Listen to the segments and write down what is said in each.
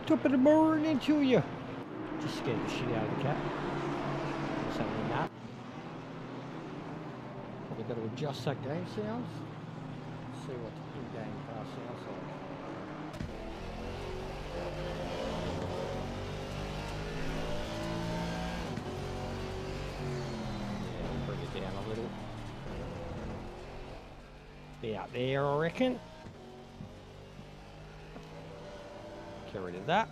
Top of the morning to you. Just scared the shit out of the cat. Just having a nap. Probably got to adjust that game sounds. See what the in-game car sounds like. Yeah, bring it down a little. Be out there, I reckon. Get rid of that.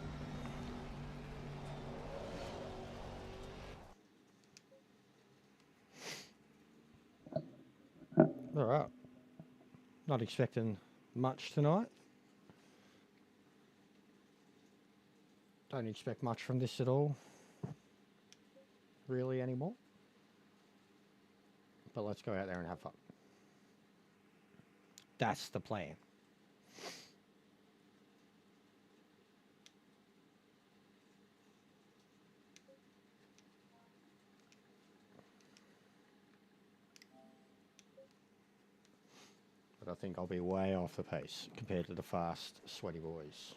All right. Not expecting much tonight. Don't expect much from this at all. Really anymore. But let's go out there and have fun. That's the plan. But I think I'll be way off the pace compared to the fast, sweaty boys.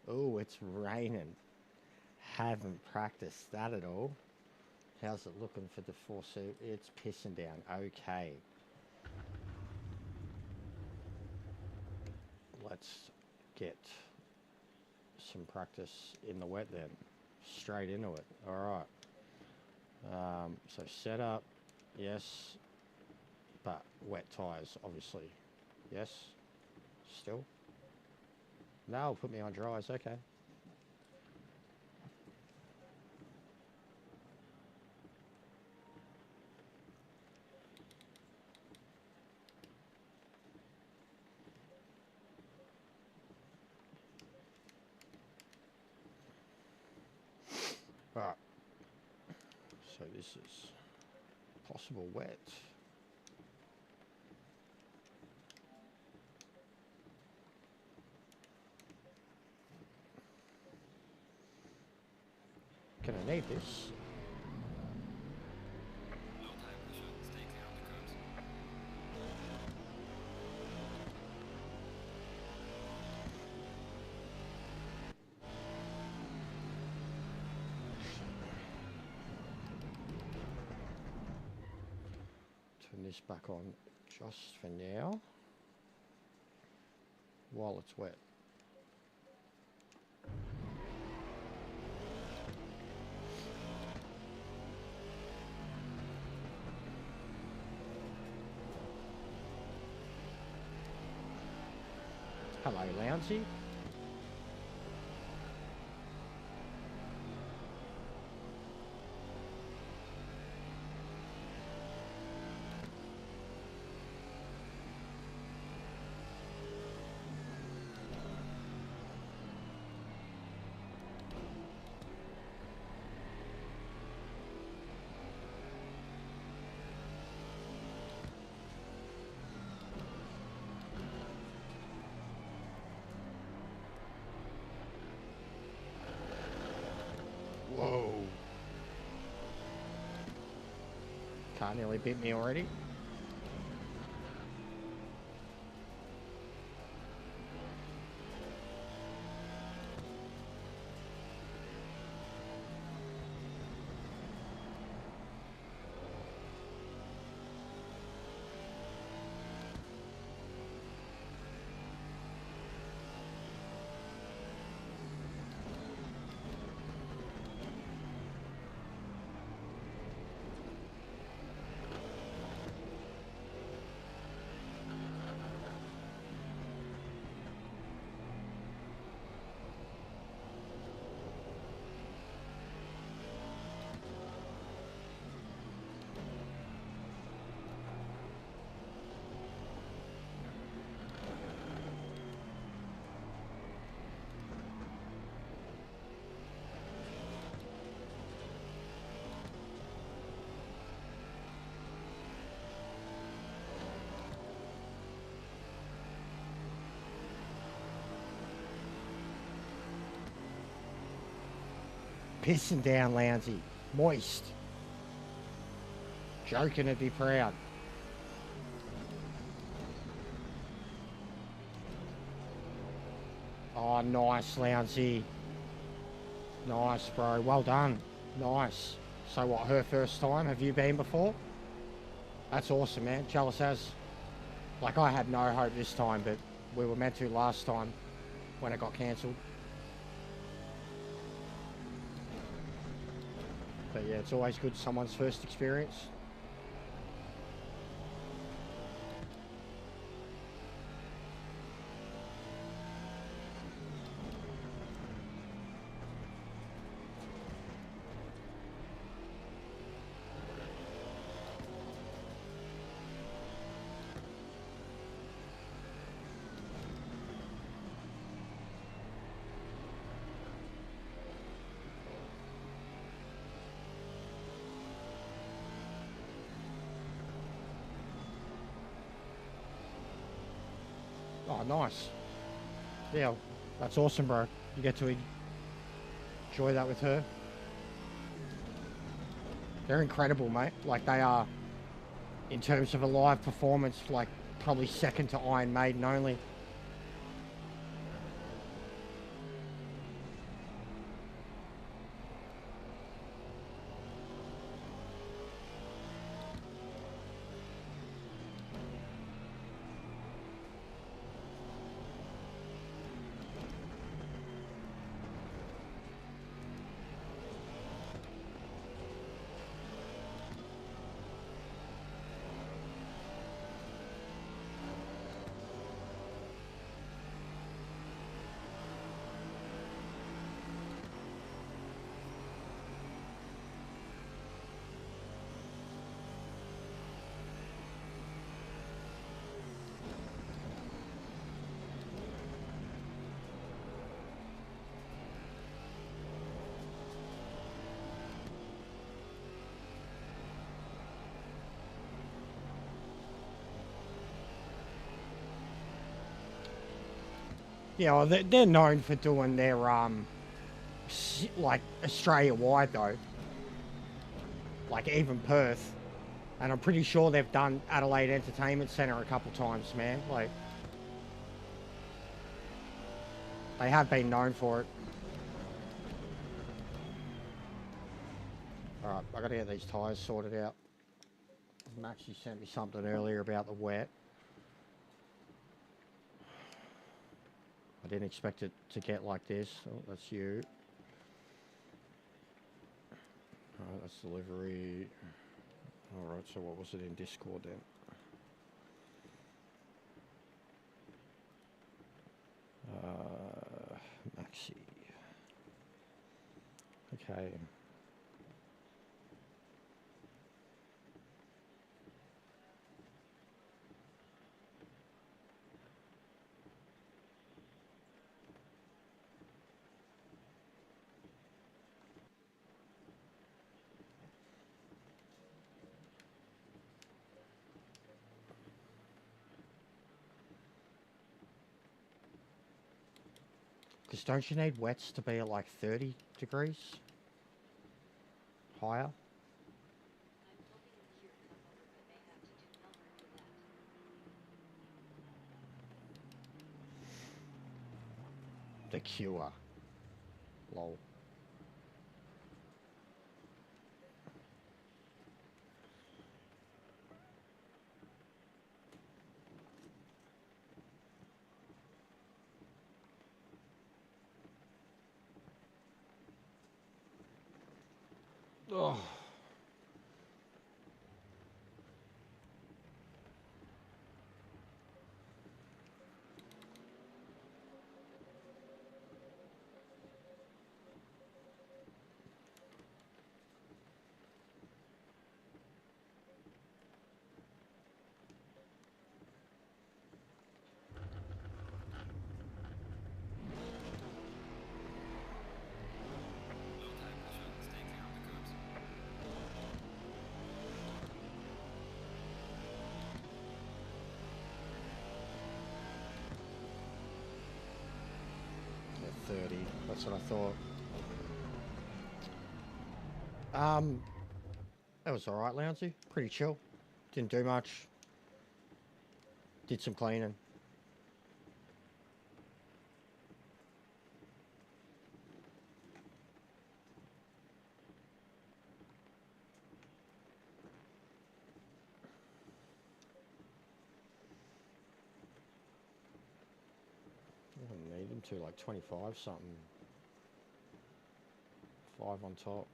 Oh, it's raining. Haven't practiced that at all. How's it looking for the foresuit? It's pissing down. Okay. Let's get some practice in the wet then. Straight into it. All right. So set up. Yes. But wet tyres, obviously. Yes. Still. No, put me on dries. Okay. Right. So this is possible wet. Can I need this? Turn this back on just for now, while it's wet. Hello, Loungy. Whoa. Car nearly bit me already. Pissing down, Lounsey. Moist. Joking to be proud. Oh, nice, Lounsey. Nice, bro. Well done. Nice. So what, her first time? Have you been before? That's awesome, man. Jealous as. Like, I had no hope this time, but we were meant to last time when it got cancelled. But yeah, it's always good, someone's first experience. Oh, nice. Yeah, that's awesome, bro. You get to enjoy that with her. They're incredible, mate. Like, they are, in terms of a live performance, like, probably second to Iron Maiden only. Yeah, well, they're known for doing their, like, Australia-wide, though. Like, even Perth. And I'm pretty sure they've done Adelaide Entertainment Centre a couple times, man. Like, they have been known for it. Alright, I gotta get these tyres sorted out. Maxie sent me something earlier about the wet. I didn't expect it to get like this. Oh, that's you. Alright, that's delivery. Alright, so what was it in Discord then? Maxi. Okay. Because don't you need wets to be at like 30 degrees? Higher? The cure. Lol. Oh. Yeah, 30. That's what I thought. That was alright, Lounsey. Pretty chill. Didn't do much. Did some cleaning. them to? Like 25 something. 5 on top.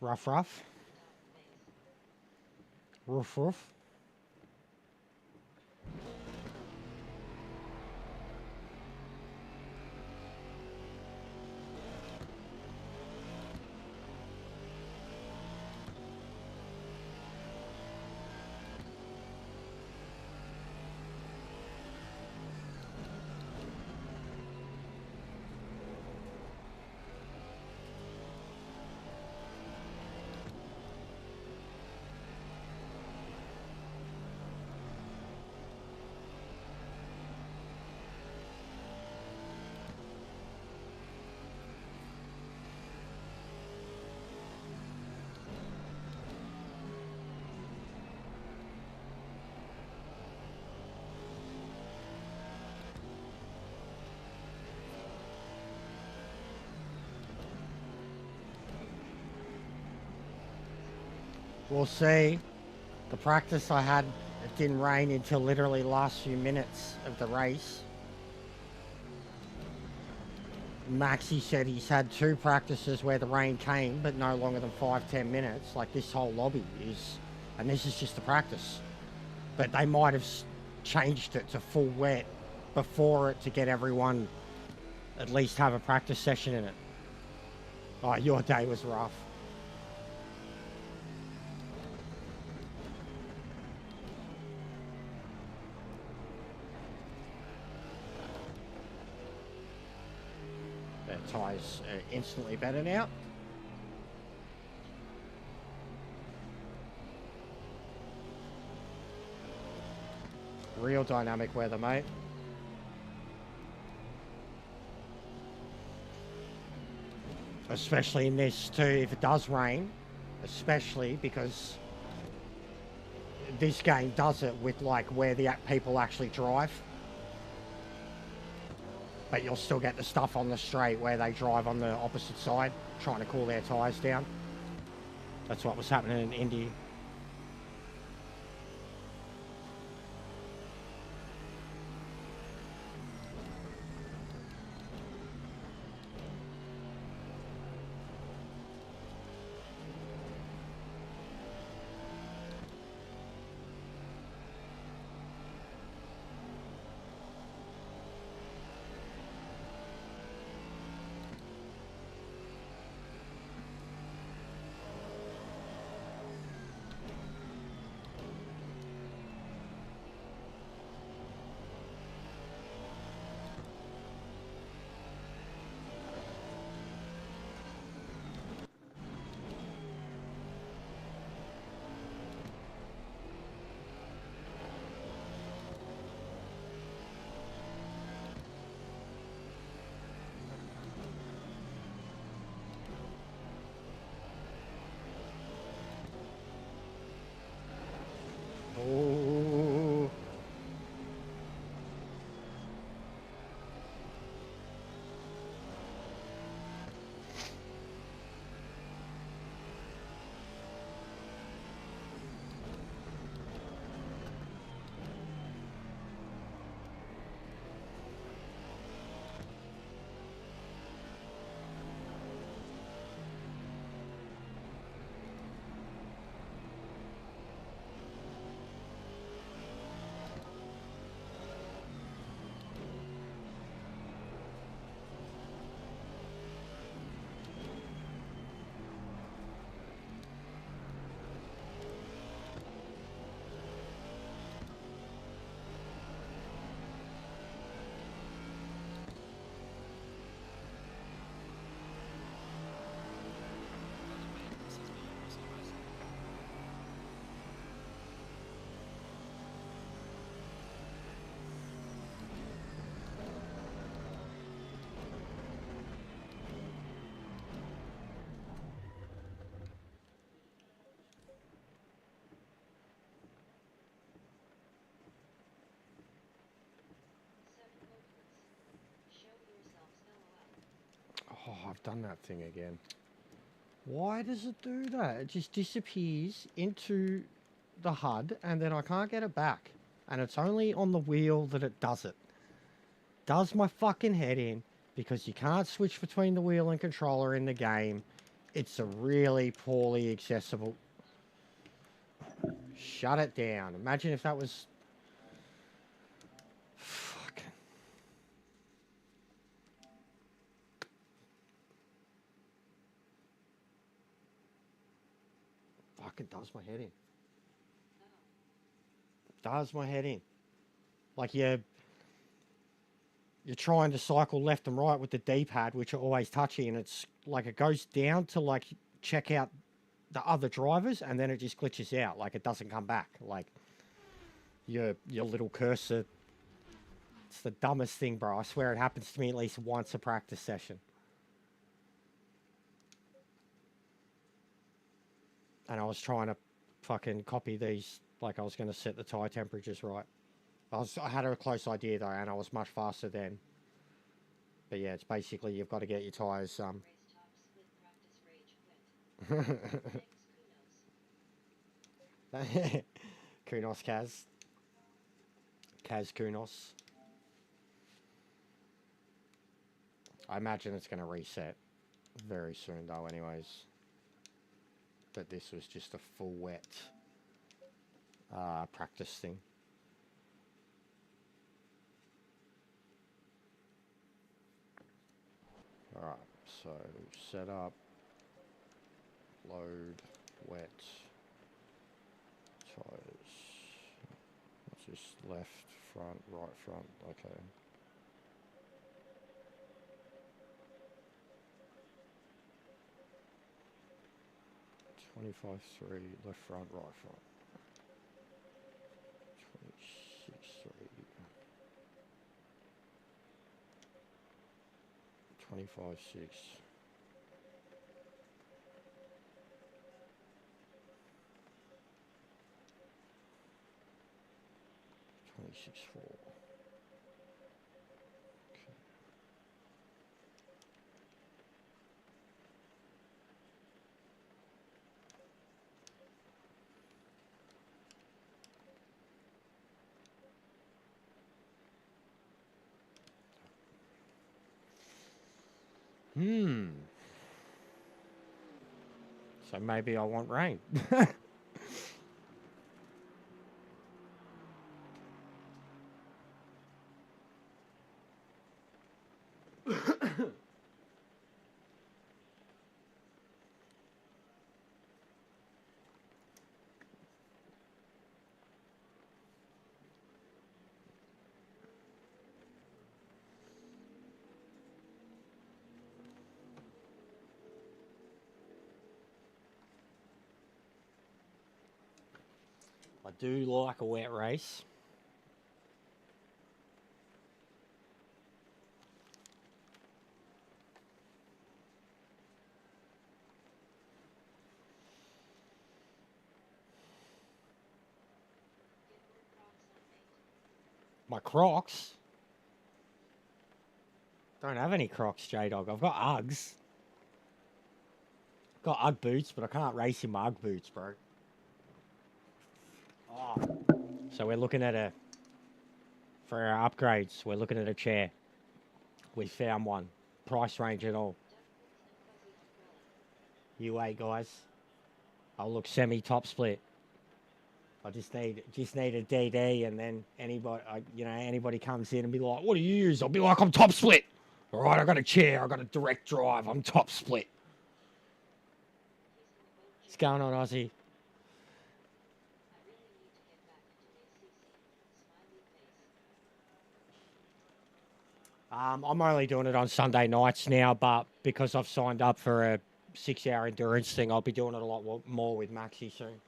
Rough, rough. Roof, roof. We'll see. The practice I had, it didn't rain until literally last few minutes of the race. Maxie said he's had 2 practices where the rain came, but no longer than 5-10 minutes. Like this whole lobby is, and this is just the practice. But they might have changed it to full wet before it to get everyone at least have a practice session in it. Oh, your day was rough. Their tyres are instantly better now. Real dynamic weather, mate. Especially in this too, if it does rain, especially because this game does it with like where the people actually drive. But you'll still get the stuff on the straight where they drive on the opposite side, trying to cool their tyres down. That's what was happening in Indy. I've done that thing again. Why does it do that? It just disappears into the HUD and then I can't get it back. And it's only on the wheel that it does it. Does my fucking head in because you can't switch between the wheel and controller in the game. It's a really poorly accessible. Shut it down. Imagine if that was... Fucking... Fucking does my head in. Does my head in. Like you're trying to cycle left and right with the D-pad, which are always touchy, and it's like it goes down to like check out the other drivers, and then it just glitches out. Like it doesn't come back. Like your little cursor. It's the dumbest thing, bro. I swear it happens to me at least once a practice session. And I was trying to fucking copy these. Like I was going to set the tyre temperatures right. I had a close idea though, and I was much faster then. But yeah, it's basically you've got to get your tyres. Kunos, Kaz. Kaz Kunos. I imagine it's going to reset very soon though anyways. But this was just a full wet practice thing. Alright, so set up, load, wet, tyres. What's this? Left, front, right front, okay. $25.3, left front, right front. $26.3. 25.6. 26.4. So maybe I want rain. I do like a wet race. My Crocs? Don't have any Crocs, J-Dog. I've got Uggs. I've got Ugg boots, but I can't race in my Ugg boots, bro. Oh. So we're looking at for our upgrades, we're looking at a chair. We found one. Price range and all. You wait, guys. I'll look semi-top split. I just need a DD, and then anybody comes in and be like, "What do you use?" I'll be like, "I'm top split." All right, I got a chair. I got a direct drive. I'm top split. What's going on, Aussie? I'm only doing it on Sunday nights now, but because I've signed up for a 6-hour endurance thing, I'll be doing it a lot more with Maxi soon.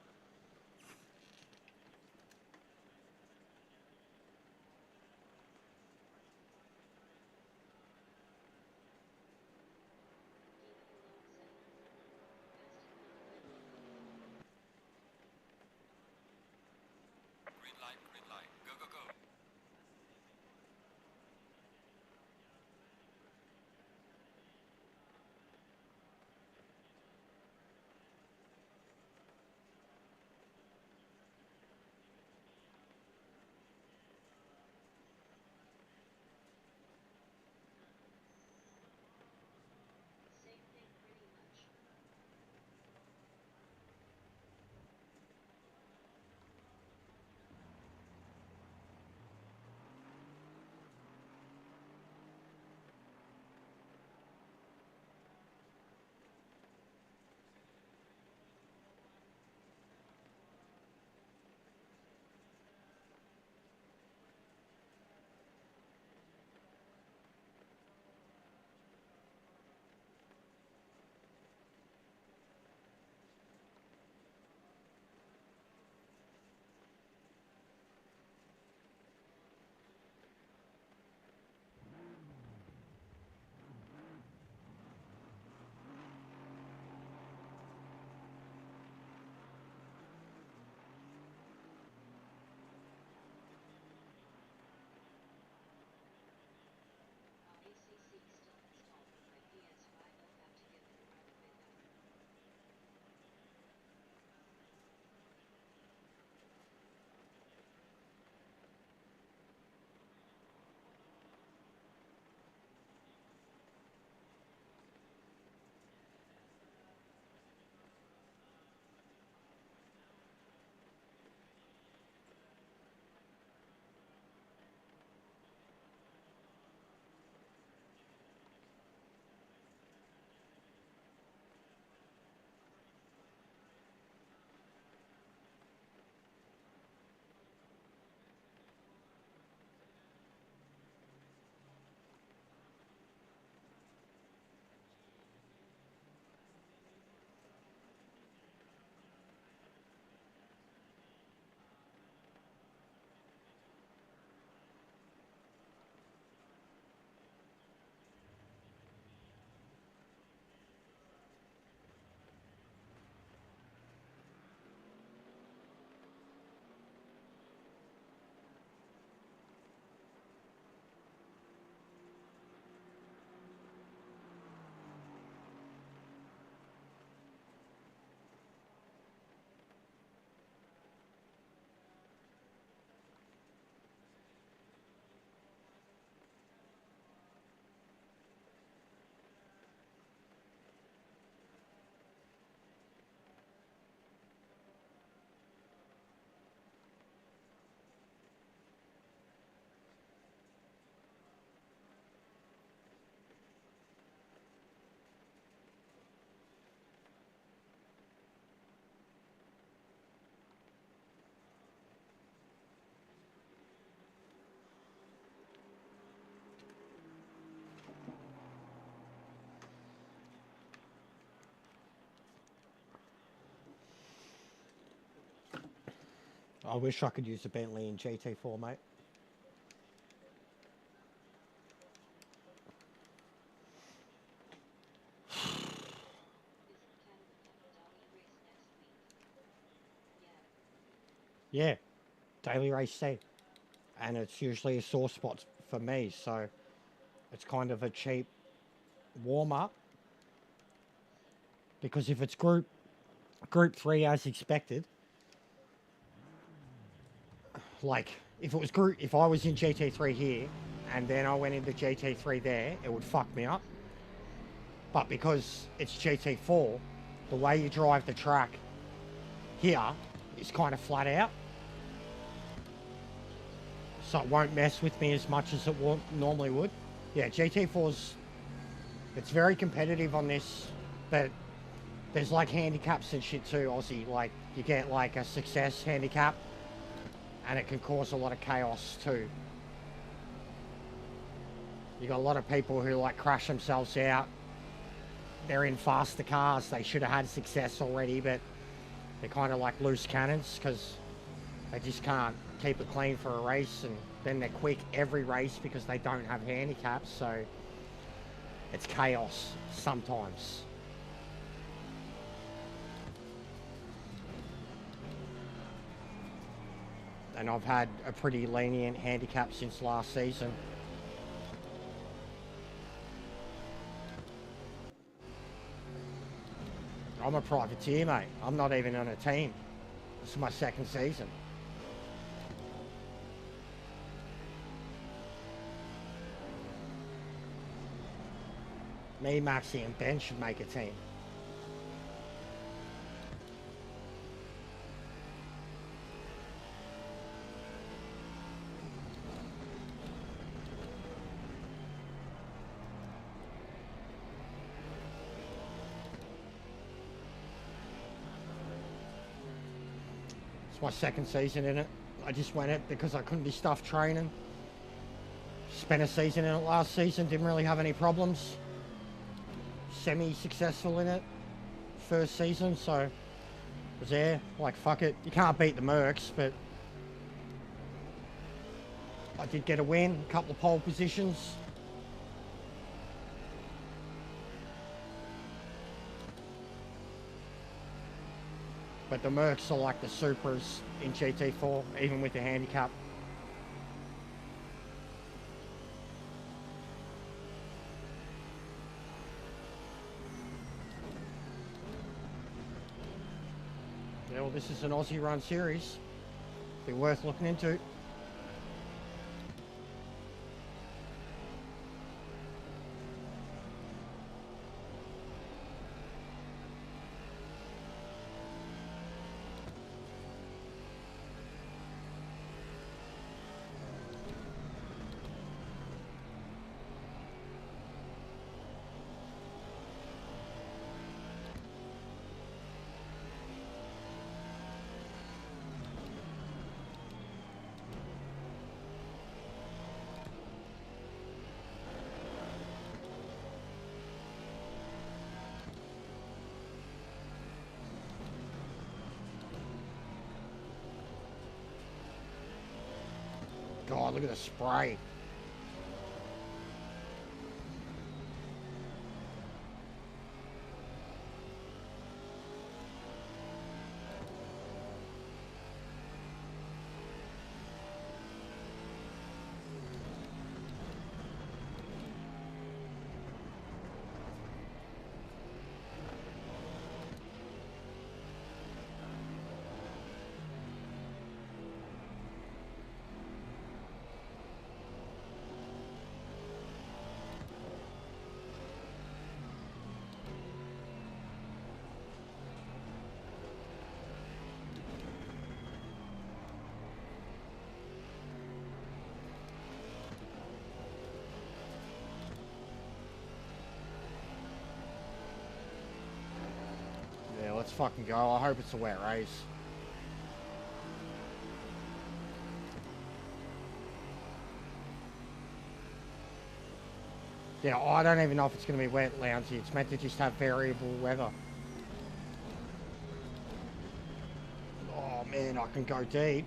Green light, go, go, go. I wish I could use a Bentley in GT4, mate. Yeah, daily race day. And it's usually a sore spot for me, so it's kind of a cheap warm-up. Because if it's Group 3 as expected, like if I was in GT3 here and then I went into GT3 there, it would fuck me up. But because it's GT4, the way you drive the track here is kind of flat out. So it won't mess with me as much as it normally would. Yeah, GT4's, it's very competitive on this, but there's like handicaps and shit too, Aussie. Like you get like a success handicap and it can cause a lot of chaos too. You got a lot of people who like crash themselves out. They're in faster cars. They should have had success already, but they're kind of like loose cannons because they just can't keep it clean for a race, and then they're quick every race because they don't have handicaps. So it's chaos sometimes. And I've had a pretty lenient handicap since last season. I'm a privateer, mate. I'm not even on a team. This is my second season. Me, Maxi, and Ben should make a team. It's my second season in it. I just went it because I couldn't be stuffed training. Spent a season in it last season, didn't really have any problems. Semi-successful in it first season, so was there, like fuck it. You can't beat the Mercs, but I did get a win, a couple of pole positions. But the Mercs are like the Supras in GT4, even with the handicap. Yeah, well, this is an Aussie run series. Be worth looking into. God, look at the spray. Yeah, let's fucking go. I hope it's a wet race. Yeah, I don't even know if it's going to be wet, Lounsey. It's meant to just have variable weather. Oh man, I can go deep.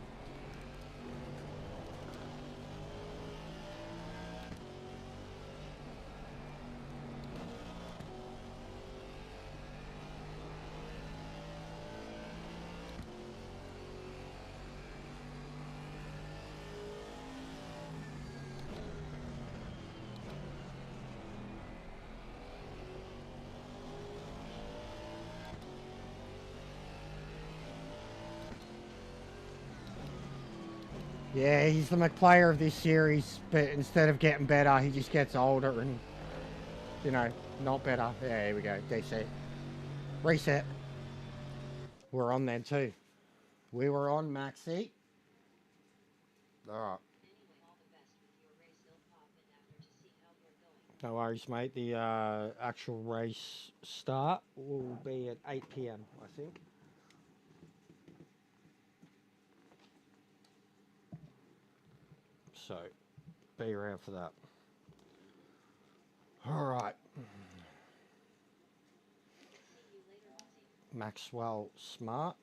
Yeah, he's the McPlayer of this series, but instead of getting better, he just gets older and, you know, not better. Yeah, here we go. DC. Reset. We're on then too. We were on Maxi. Alright. No worries, mate. The actual race start will be at 8 p.m, I think. So, be around for that. Alright. Maxwell Smart.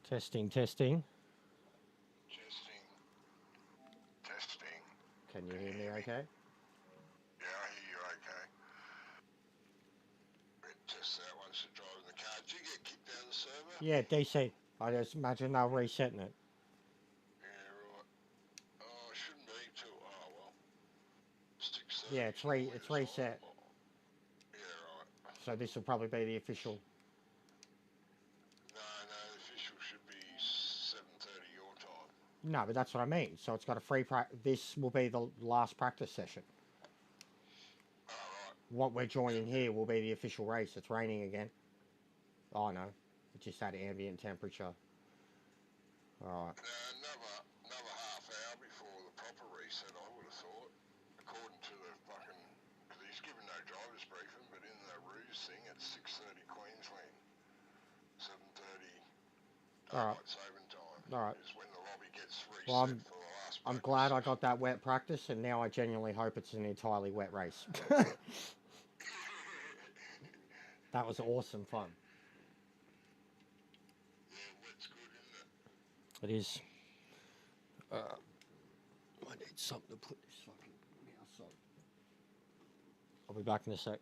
Testing, testing. Testing. Testing. Can you hear me okay? Yeah, I hear you okay. Test that once you're driving the car. Did you get kicked out of the server? Yeah, DC. I just imagine they're resetting it. Yeah, right. Oh, it shouldn't be too. Oh, well. 6:30. Yeah, it's reset. Yeah, right. So this will probably be the official. No, the official should be 7:30 your time. No, but that's what I mean. So it's got a free this will be the last practice session. Oh, right. What we're joining here will be the official race. It's raining again. Oh no, it just had ambient temperature. Alright. Another half hour before the proper reset, I would have thought. According to the fucking... Because he's given no driver's briefing, but in the Rooz thing, it's 6:30 Queensland. 7:30 daylight saving time. Alright. Is when the lobby gets reset Well, for the last I'm practice glad I session. got that wet practice, and now I genuinely hope it's an entirely wet race. That was awesome fun. Yeah, wet's good, isn't it? It is. I need something to put this fucking mouse on. I'll be back in a sec.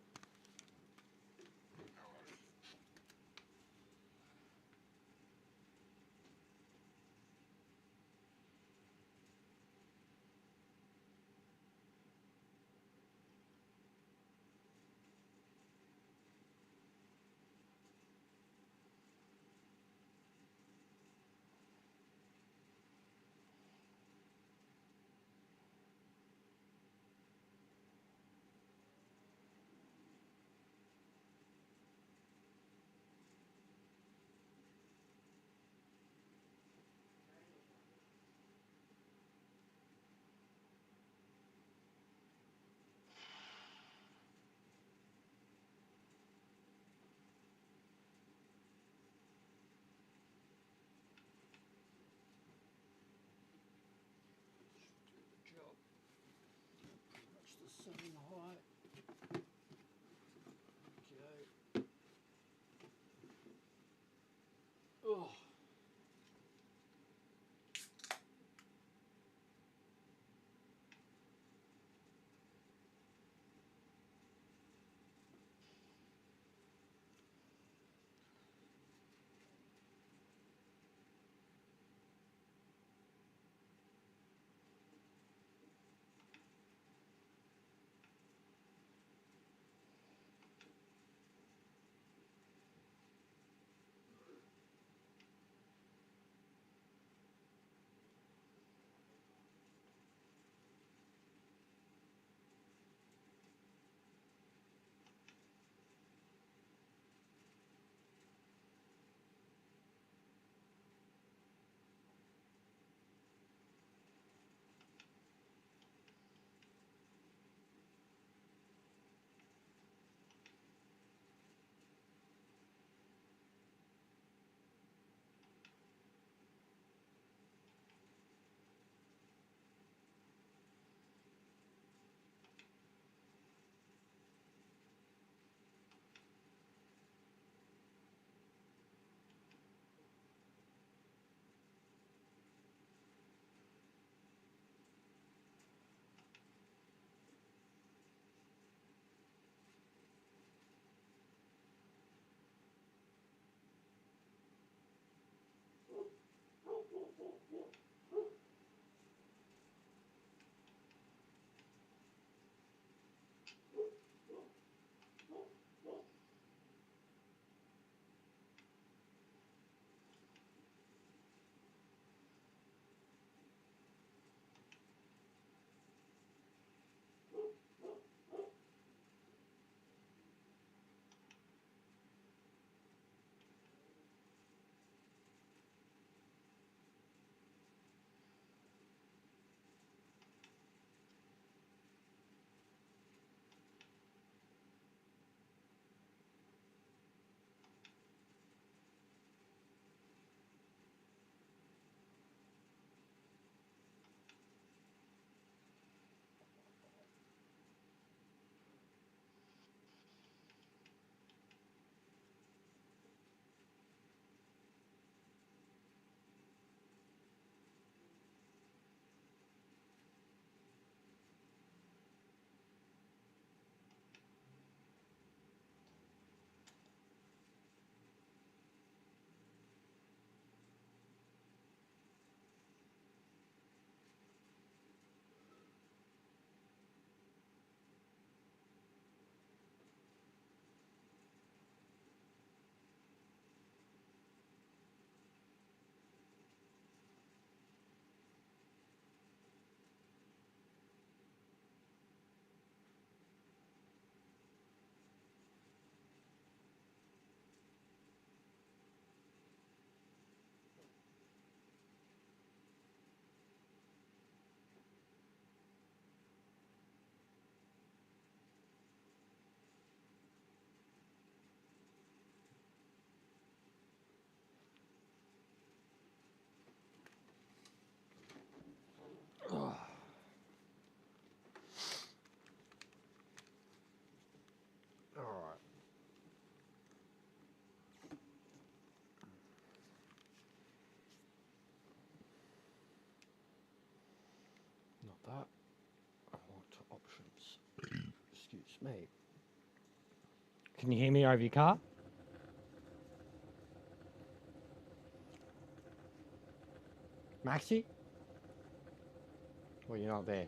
that. Unlocked options. Excuse me. Can you hear me over your car? Maxi? Well, you're not there.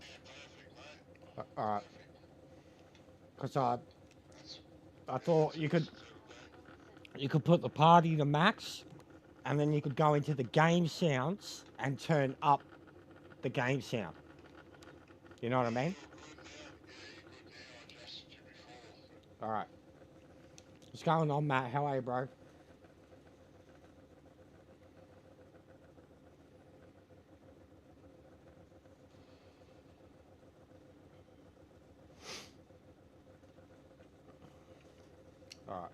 Alright. Because I thought you could put the party to max, and then you could go into the game sounds and turn up the game sound. You know what I mean? Alright. What's going on, Matt? How are you, bro? Alright.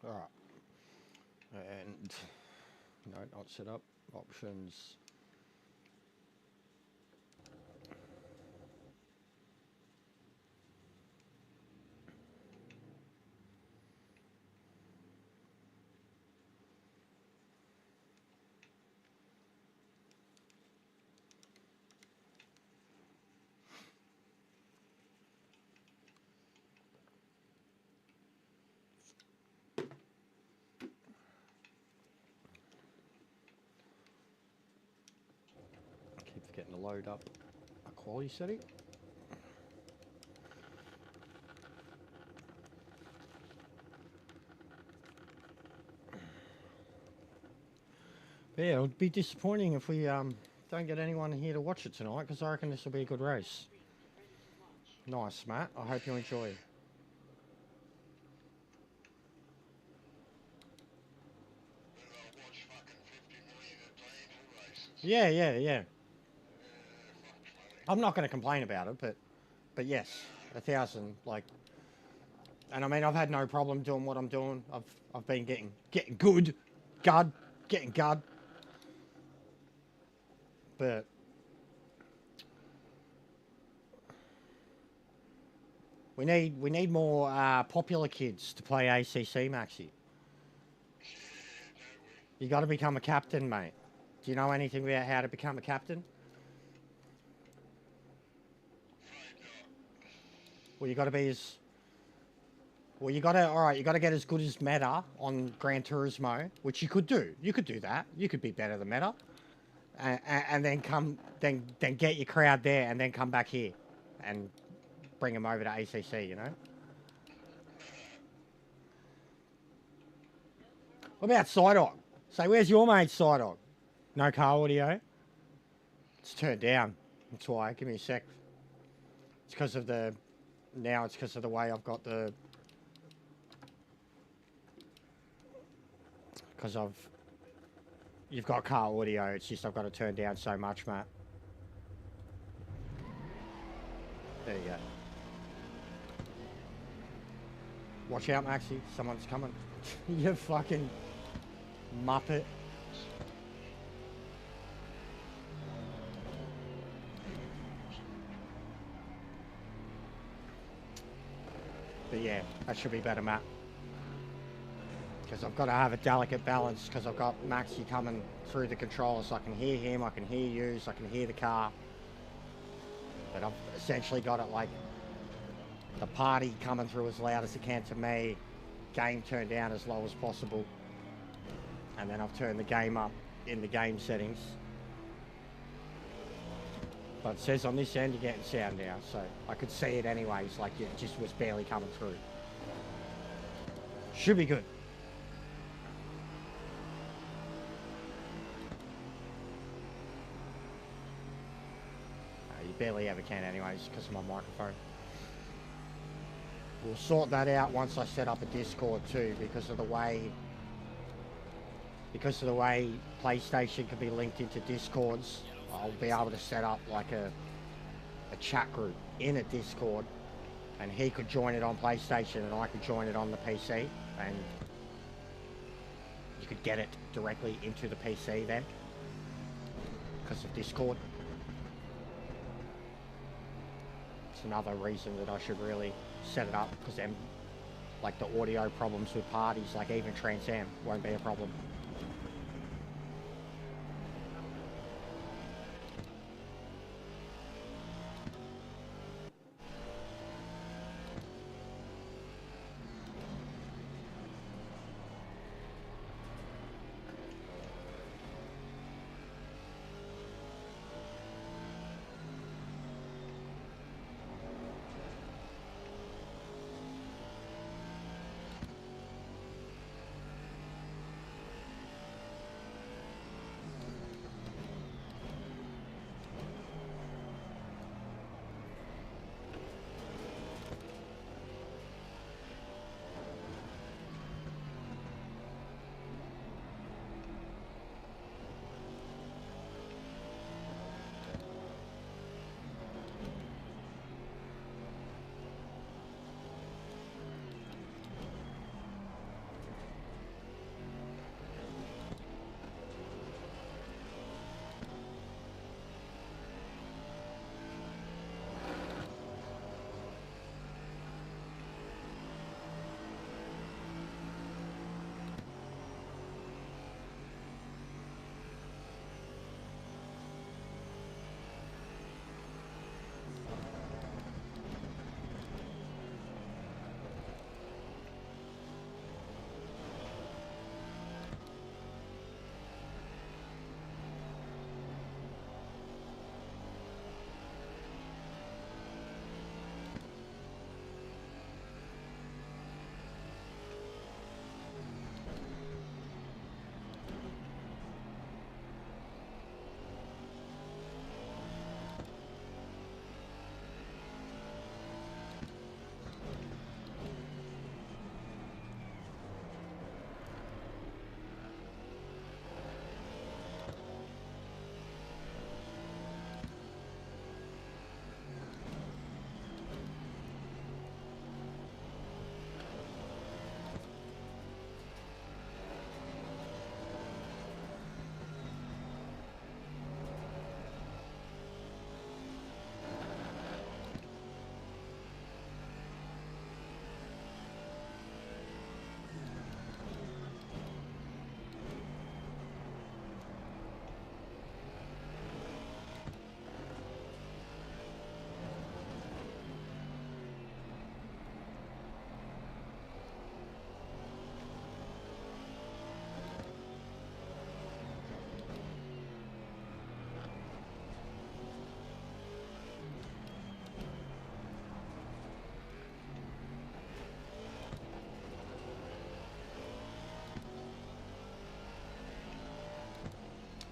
Alright. And no, not set up. Options. Keep forgetting to load up a quality setting. But yeah, it would be disappointing if we don't get anyone here to watch it tonight, because I reckon this will be a good race. Nice, Matt. I hope you enjoy. Yeah. I'm not going to complain about it, but yes, 1,000, like, and I mean, I've had no problem doing what I'm doing. I've been getting good, getting gud, but we need more popular kids to play ACC, Maxi. You got to become a captain, mate. Do you know anything about how to become a captain? Well, you got to be as... Well, you got to get as good as Meta on Gran Turismo, which you could do. You could do that. You could be better than Meta. And then then get your crowd there and then come back here and bring them over to ACC, you know? What about Sidog? Say, where's your mate, Sidog? No car audio? It's turned down. That's why. Give me a sec. It's because of the... Now it's because of the way I've got the... Because you've got car audio. It's just I've got to turn down so much, Matt. There you go. Watch out, Maxi. Someone's coming. You fucking muppet. But yeah, that should be better, Matt. Because I've got to have a delicate balance, because I've got Maxi coming through the controller, so I can hear him, I can hear you, so I can hear the car. But I've essentially got it like the party coming through as loud as it can to me, game turned down as low as possible, and then I've turned the game up in the game settings. But it says on this end you're getting sound now, so I could see it anyways, like it just was barely coming through. Should be good. barely ever can anyways because of my microphone. We'll sort that out once I set up a Discord too, because of the way PlayStation can be linked into Discords. I'll be able to set up like a chat group in a Discord, and he could join it on PlayStation and I could join it on the PC, and you could get it directly into the PC then because of Discord. It's another reason that I should really set it up, because then like the audio problems with parties, like even Trans Am, won't be a problem.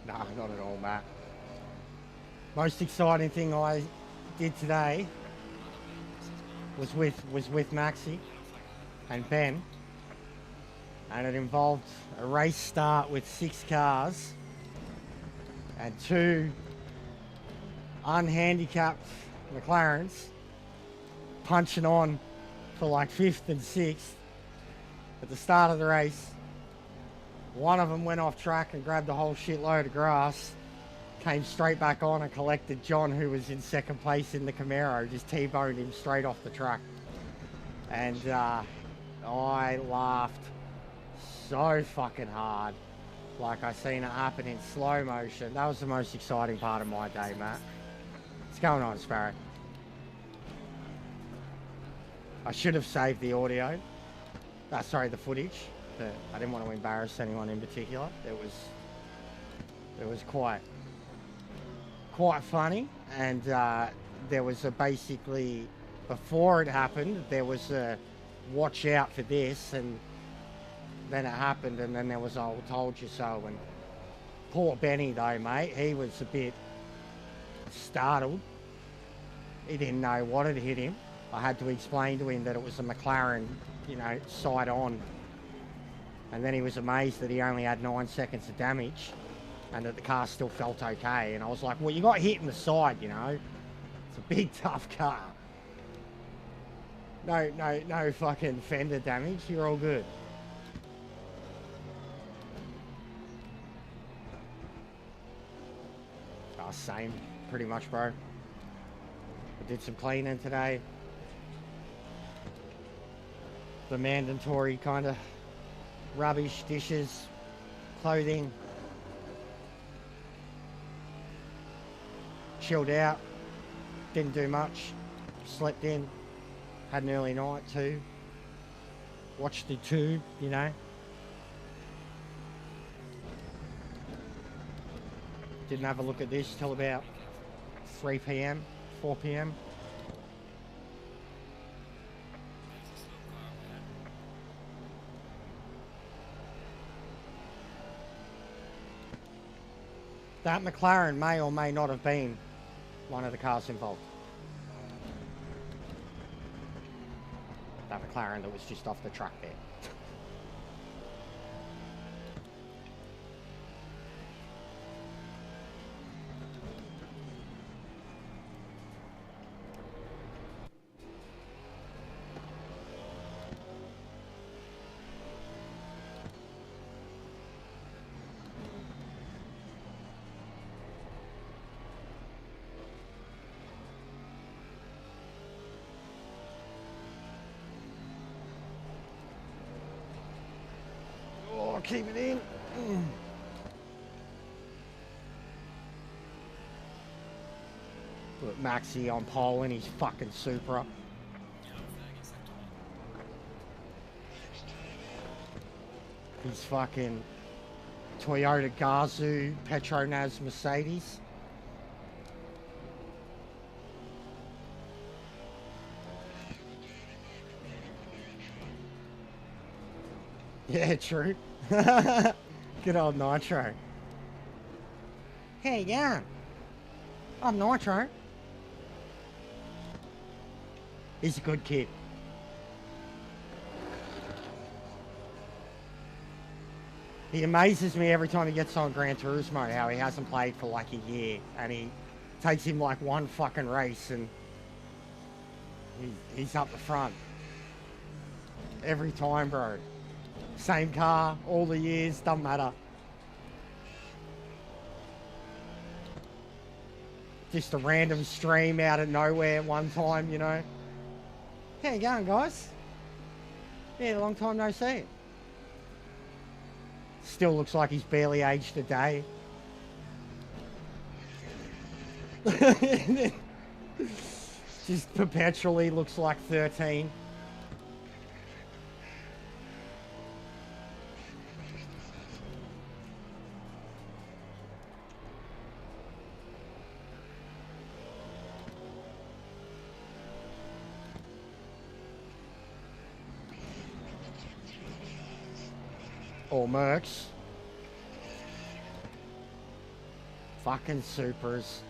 Nah, not at all, Matt. Most exciting thing I did today was with Maxi and Ben, and it involved a race start with 6 cars and 2 unhandicapped McLarens punching on for like 5th and 6th at the start of the race. One of them went off track and grabbed a whole shitload of grass, came straight back on and collected John, who was in 2nd place in the Camaro, just T-boned him straight off the track. And I laughed so fucking hard, like I seen it happen in slow motion. That was the most exciting part of my day, Matt. What's going on, Sparrow? I should have saved the audio. Sorry, the footage. But I didn't want to embarrass anyone in particular. It was quite funny, and there was basically, before it happened, there was a watch out for this, and then it happened, and then there was a told you so. And poor Benny though, mate, he was a bit startled He didn't know what had hit him. I had to explain to him that it was a McLaren, you know, side on. And then he was amazed that he only had 9 seconds of damage and that the car still felt okay. And I was like, well, you got hit in the side, you know. It's a big, tough car. No fucking fender damage. You're all good. Oh, same, pretty much, bro. I did some cleaning today. The mandatory kind of rubbish, dishes, clothing. Chilled out. Didn't do much. Slept in. Had an early night too. Watched the tube, you know. Didn't have a look at this till about 3 p.m, 4 p.m. That McLaren may or may not have been one of the cars involved. That McLaren that was just off the track there. Keep it in. Put Maxi on pole in his fucking Supra. His fucking Toyota Gazoo Petronas Mercedes. Yeah, true. Good old Nitro. How you going? I'm Nitro. He's a good kid. He amazes me every time he gets on Gran Turismo, how he hasn't played for like a year, and he takes him like one fucking race and he's up the front. Every time, bro. Same car, all the years, doesn't matter. Just a random stream out of nowhere one time, you know. How you going, guys? Yeah, long time no see. Still looks like he's barely aged a day. Just perpetually looks like 13. Or Mercs. Fucking Supras.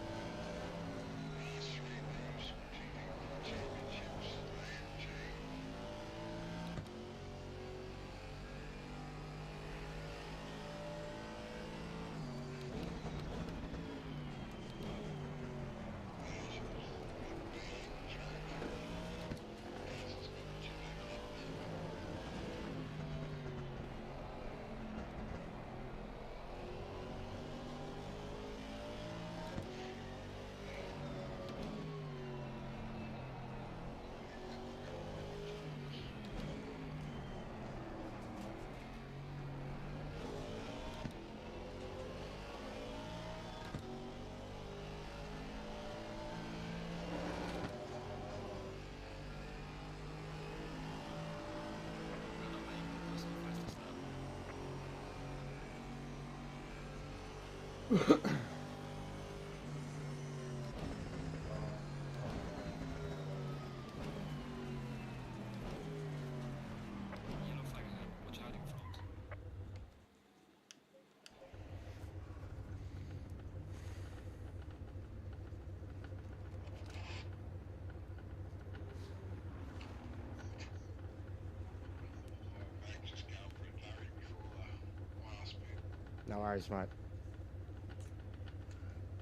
No worries, mate.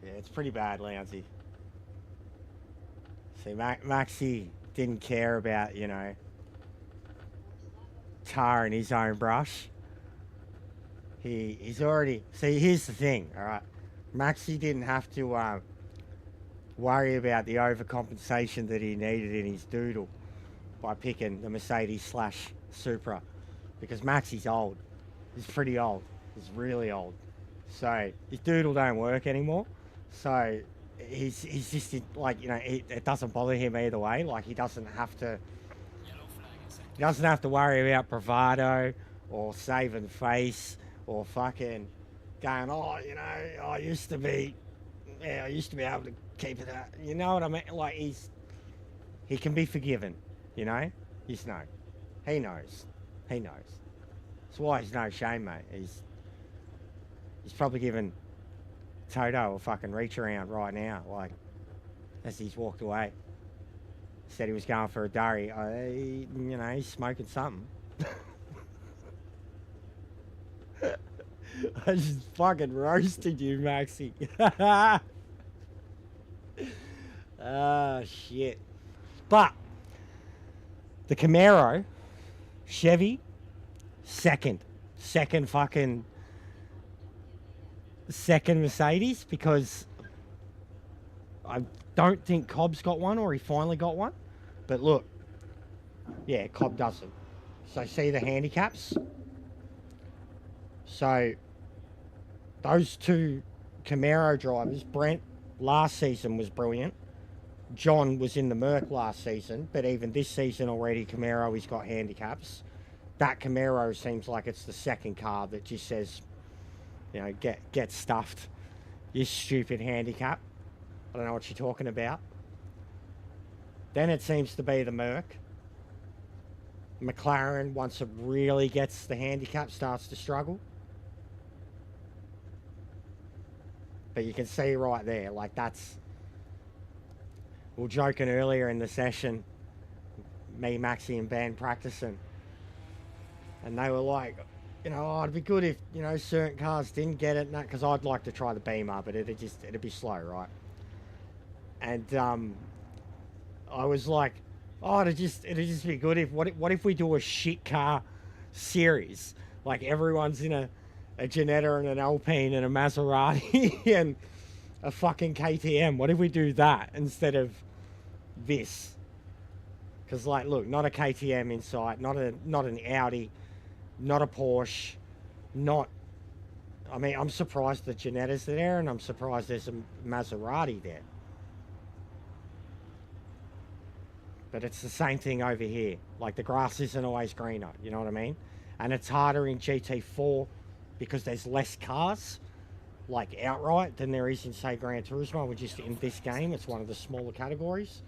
Yeah, it's pretty bad, Lounsey. See, Maxi didn't care about, you know, tar in his own brush. He's already... See, here's the thing, all right? Maxi didn't have to worry about the overcompensation that he needed in his doodle by picking the Mercedes/Supra, because Maxi's old. He's pretty old. He's really old. So his doodle don't work anymore. So he's just like, you know, it doesn't bother him either way. Like he doesn't have to worry about bravado or saving face or fucking going, oh, you know, I used to be able to keep it out. You know what I mean? Like he can be forgiven, you know? Just know. He knows. That's why he's no shame, mate. He's probably giving Toto a fucking reach around right now, like, as he's walked away. Said he was going for a durry. You know, he's smoking something. I just fucking roasted you, Maxi. Oh, shit. But the Camaro, Chevy, second Mercedes, because I don't think Cobb's got one, or he finally got one. But look, yeah, Cobb doesn't. So see the handicaps? So those two Camaro drivers, Brent last season was brilliant. John was in the Merc last season, but even this season already, Camaro, he's got handicaps. That Camaro seems like it's the second car that just says, you know, get stuffed, you stupid handicap. I don't know what you're talking about. Then it seems to be the Merc. McLaren, once it really gets the handicap, starts to struggle. But you can see right there, like that's... We were joking earlier in the session, me, Maxi and Ben practicing. And they were like, you know, oh, it'd be good if, you know, certain cars didn't get it. Because I'd like to try the Beamer, but it'd be slow, right? And I was like, oh, it'd just be good if, what if we do a shit car series? Like everyone's in a Jetta and an Alpine and a Maserati and a fucking KTM. What if we do that instead of this? Because, like, look, not a KTM in sight, not an Audi, not a Porsche, not... I mean, I'm surprised the Jenetta's there, and I'm surprised there's a Maserati there. But it's the same thing over here. Like, the grass isn't always greener, you know what I mean? And it's harder in GT4 because there's less cars, like, outright, than there is in, say, Gran Turismo, which is in this game. It's one of the smaller categories.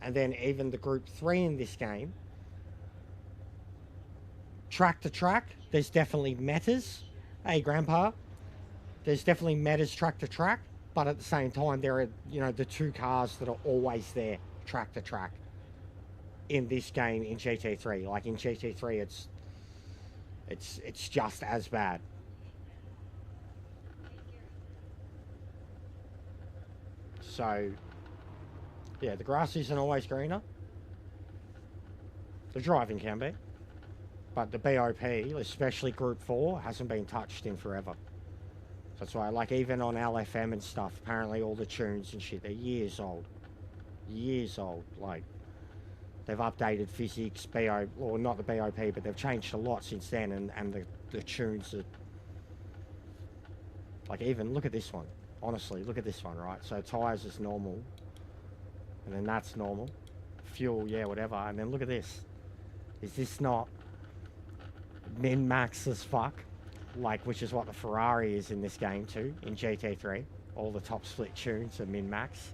And then even the Group 3 in this game, track to track, there's definitely metas. Hey, Grandpa. There's definitely metas track to track, but at the same time, there are, you know, the two cars that are always there, track to track, in this game in GT3. Like, in GT3, it's just as bad. So, yeah, the grass isn't always greener. The driving can be. But the BOP, especially Group 4, hasn't been touched in forever. That's why, like, even on LFM and stuff, apparently all the tunes and shit, they're years old. Years old. Like, they've updated physics, or not the BOP, but they've changed a lot since then, and the tunes are... Like, even, look at this one. Honestly, look at this one, right? So tyres is normal. And then that's normal. Fuel, yeah, whatever. And then look at this. Is this not min-max as fuck? Like, which is what the Ferrari is in this game too, in GT3. All the top split tunes are min-max.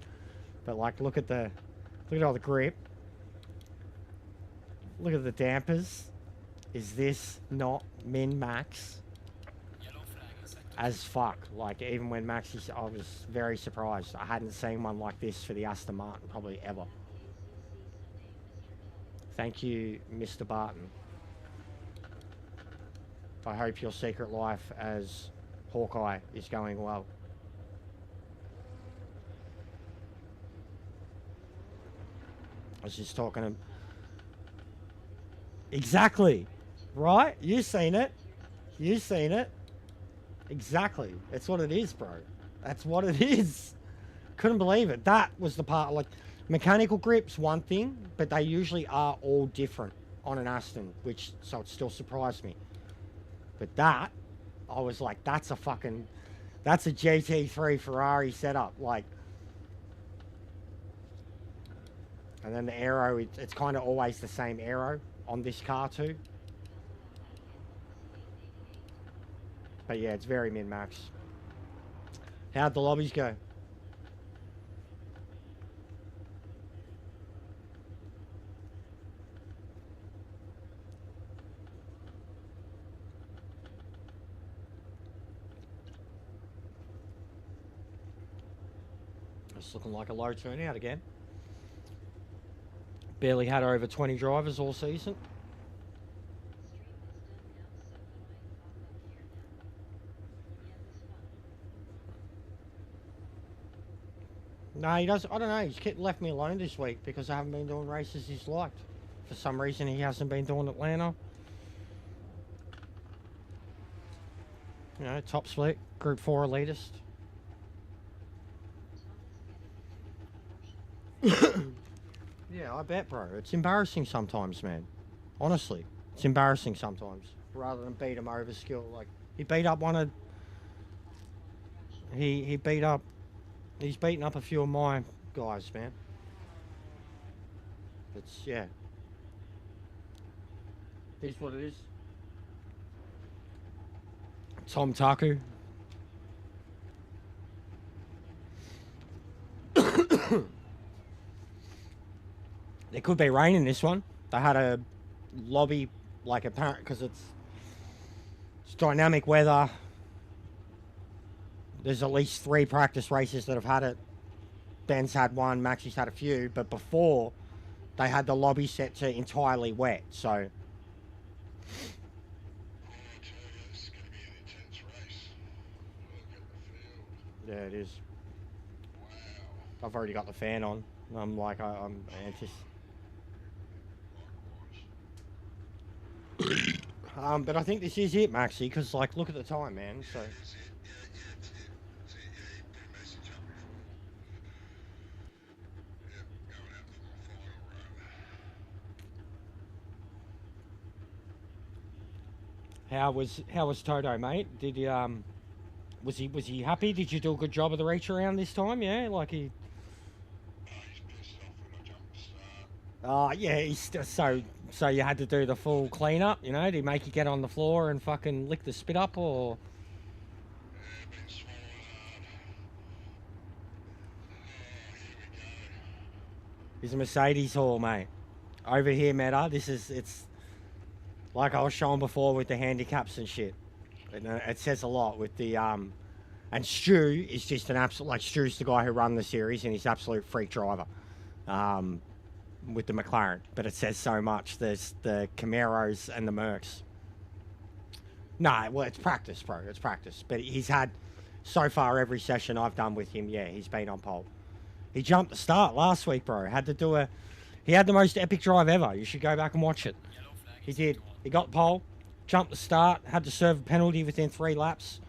But like, look at all the grip. Look at the dampers. Is this not min-max as fuck? Like, even when Maxi, I was very surprised. I hadn't seen one like this for the Aston Martin probably ever. Thank you, Mr. Barton. I hope your secret life as Hawkeye is going well. I was just talking to... Exactly. Right? You've seen it. You've seen it. Exactly. That's what it is, bro. That's what it is. Couldn't believe it. That was the part, like, mechanical grip's one thing, but they usually are all different on an Aston, which, so it still surprised me. But that, I was like, that's a GT3 Ferrari setup, like. And then the aero, it's kind of always the same aero on this car too. But yeah, it's very min-max. How'd the lobbies go? It's looking like a low turnout again. Barely had over 20 drivers all season. No, he does. I don't know. He's left me alone this week because I haven't been doing races he's liked. For some reason, he hasn't been doing Atlanta. You know, top split, Group 4 elitist. Yeah, I bet, bro. It's embarrassing sometimes, man. Honestly, it's embarrassing sometimes. Rather than beat him over skill, like he beat up one of. He beat up. He's beaten up a few of my guys, man. It's yeah. Here's what it is. Tom Taku. There could be rain in this one. They had a lobby, like apparent, because it's dynamic weather. There's at least 3 practice races that have had it. Ben's had one, Maxi's had a few, but before they had the lobby set to entirely wet, so. This is going to be an intense race. Look at the field. Yeah, it is. Wow. I've already got the fan on. I'm like, I'm anxious. But I think this is it, Maxi, because, like, look at the time, man, so. Is it? Yeah, it's it. See, yeah, you put a message up before. Yep, going out for my final run. How was Toto, mate? Did you, was he happy? Did you do a good job of the reach around this time? Yeah, like he. He's pissed off when I jumped the start. Oh yeah, he's so you had to do the full cleanup, you know? Did he make you get on the floor and fucking lick the spit up, or? Yeah, been swallowing hard. Oh, here we go. He's a Mercedes Hall, mate. Over here, Meta. It's like I was showing before with the handicaps and shit. It says a lot with the and Stu is just an absolute, like, Stu's the guy who run the series and he's absolute freak driver. With the McLaren, but it says so much. There's the Camaros and the Mercs. No, well, it's practice, bro. It's practice. But he's had, so far, every session I've done with him, yeah, he's been on pole. He jumped the start last week, bro. He had the most epic drive ever. You should go back and watch it. He did. He got pole, jumped the start, had to serve a penalty within 3 laps,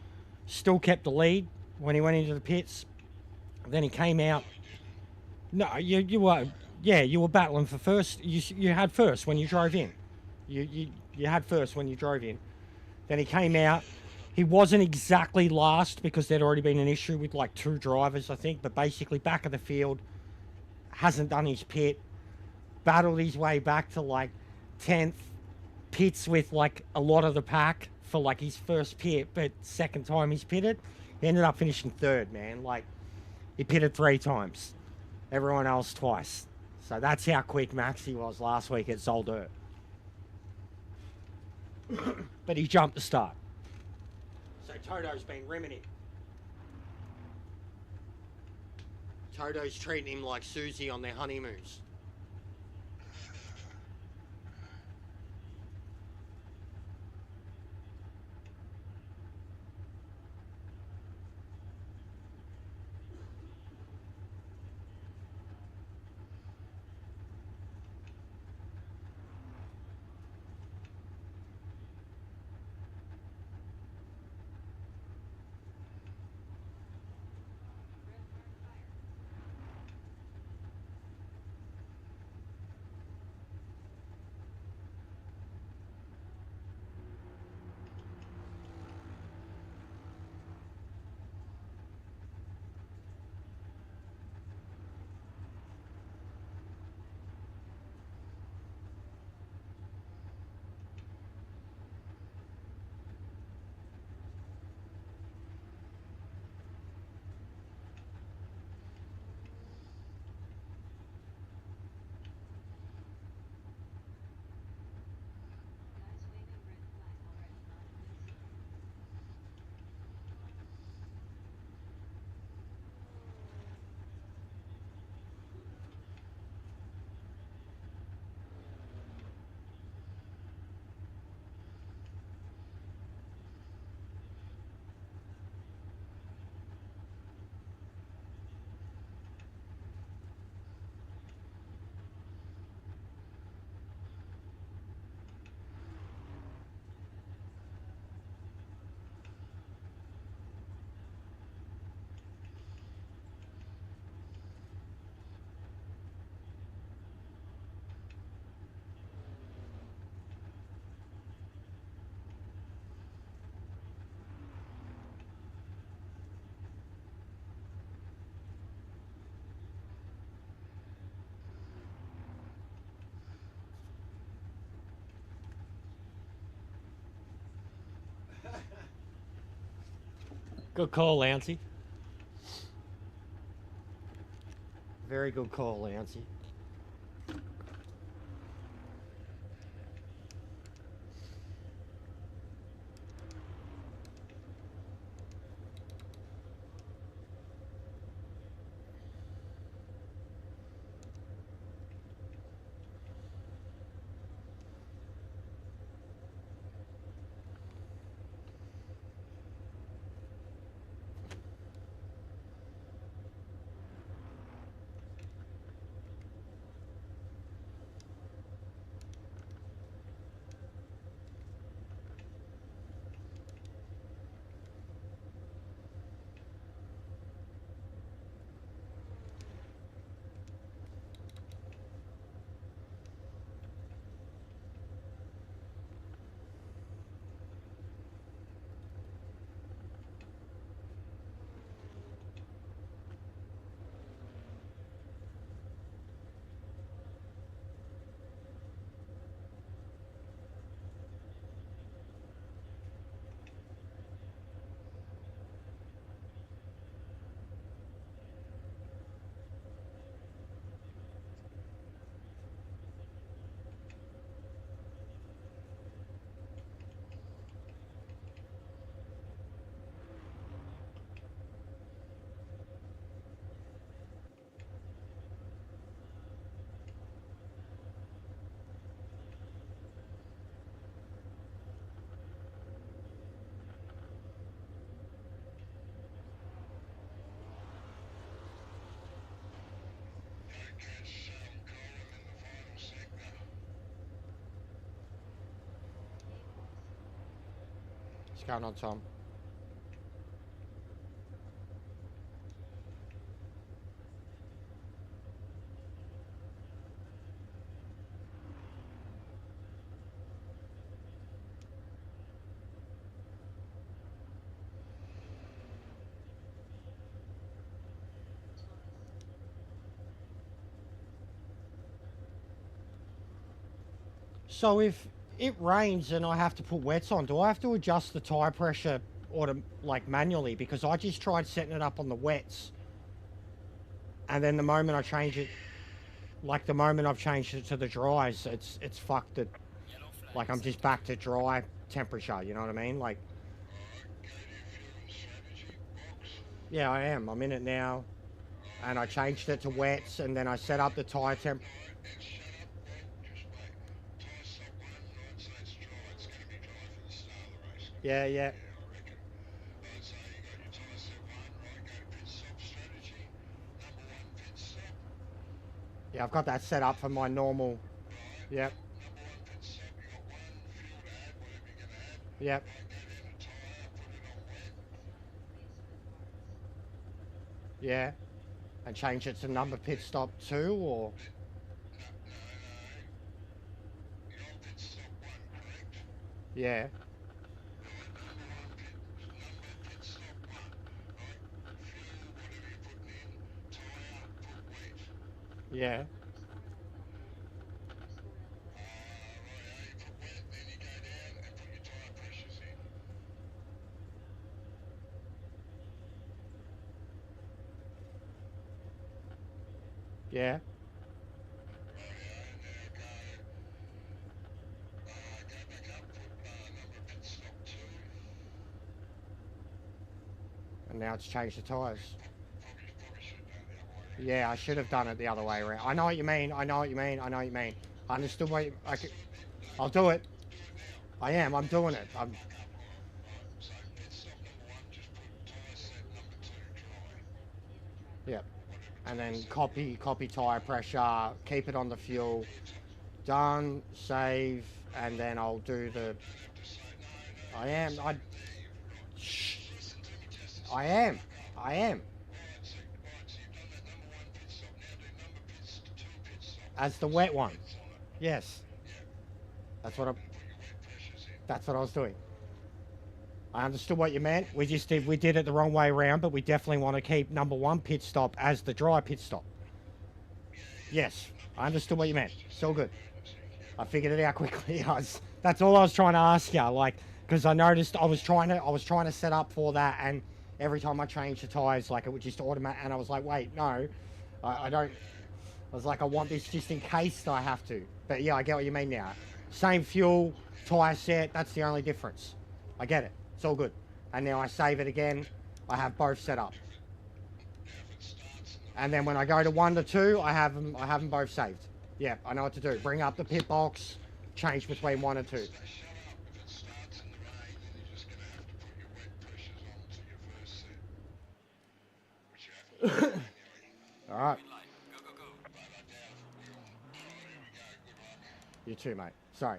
still kept the lead when he went into the pits. Then he came out. No, you were... Yeah, you were battling for first. You had first when you drove in. You had first when you drove in. Then he came out. He wasn't exactly last because there'd already been an issue with like 2 drivers, I think. But basically back of the field, hasn't done his pit. Battled his way back to like 10th. Pits with like a lot of the pack for like his first pit. But second time he's pitted, he ended up finishing 3rd, man. Like, he pitted 3 times. Everyone else twice. So that's how quick Maxi was last week at Zolder. But he jumped the start. So Toto's been rimming it. Toto's treating him like Susie on their honeymoons. Good call, Lancey. Very good call, Lancey. What's going on, Tom? So if it rains and I have to put wets on, do I have to adjust the tire pressure like manually? Because I just tried setting it up on the wets, and then the moment I change it, like the moment I've changed it to the dries, it's fucked it. Like I'm just back to dry temperature. You know what I mean? Like. Yeah, I am. I'm in it now, and I changed it to wets, and then I set up the tire temp. Yeah, yeah. Yeah, I've got that set up for my normal. Yep. Yep. Yeah. And change it to number pit stop 2 or? Yeah. Yeah. Yeah. And now it's changed the tyres. Yeah, I should have done it the other way around. I know what you mean. I know what you mean. I know what you mean. I understood what you... I'll do it. I am. I'm doing it. Yep. And then copy tyre pressure, keep it on the fuel. Done, save, and then I'll do the... I am. I am. As the wet one. Yes. That's what I was doing. I understood what you meant. We did it the wrong way around, but we definitely want to keep number 1 pit stop as the dry pit stop. Yes. I understood what you meant. So good. I figured it out quickly. That's all I was trying to ask you, like, because I noticed I was trying to set up for that, and every time I changed the tyres, like it would just automatic, and I was like, wait, no, I don't. I was like, I want this just in case I have to. But yeah, I get what you mean now. Same fuel, tyre set, that's the only difference. I get it. It's all good. And now I save it again. I have both set up. And then when I go to 1 to 2, I have them both saved. Yeah, I know what to do. Bring up the pit box, change between 1 and 2. Shut up. If it starts in the rain, then you're just going to have to put your wet pressures onto your first set. Which you have to do manually. All right. Go, go, go. But I doubt if it will. Alright, here we go. Good luck. You too, mate. Sorry.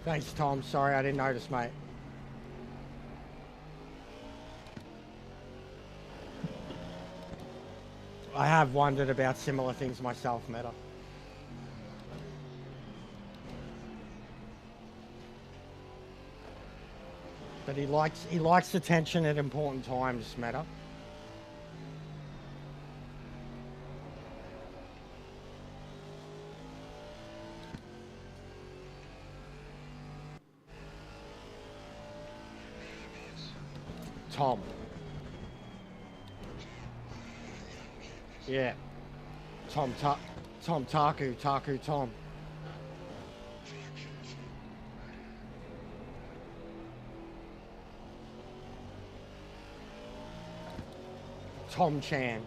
Thanks, Tom. Sorry, I didn't notice, mate. I have wondered about similar things myself, Meta. But he likes attention at important times, Meta. Tom. Yeah. Tom Taku Tom. Tom Chan.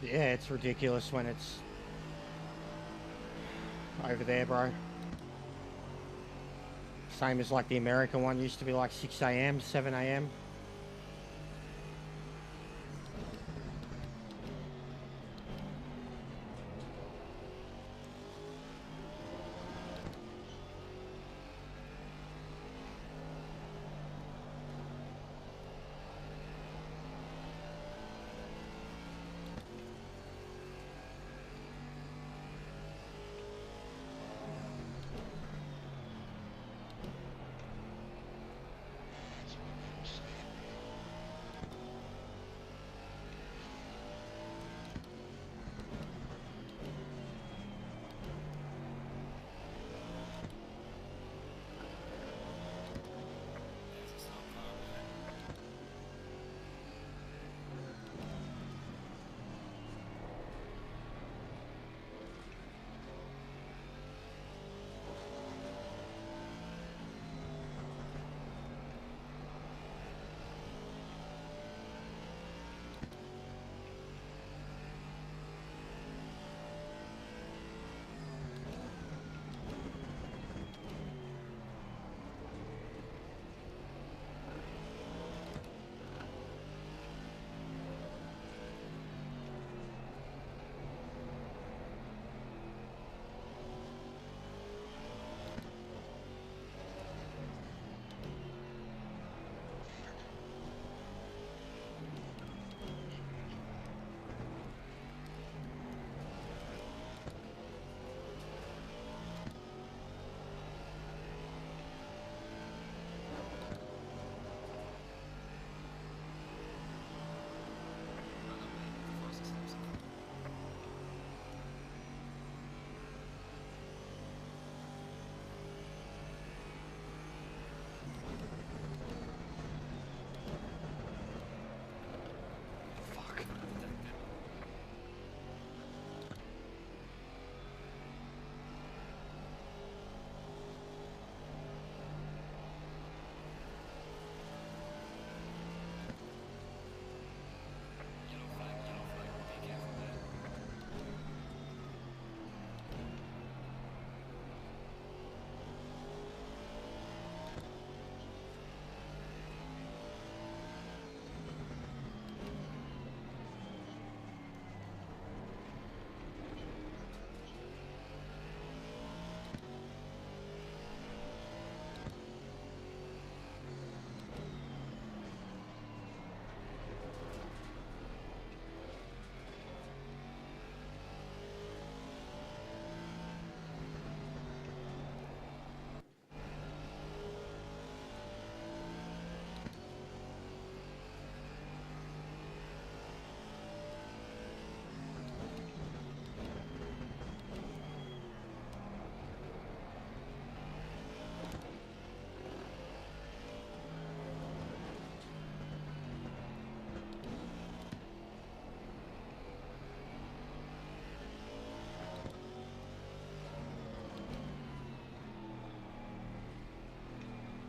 Yeah, it's ridiculous when it's over there, bro. Same as like the American one used to be like 6 a.m., 7 a.m.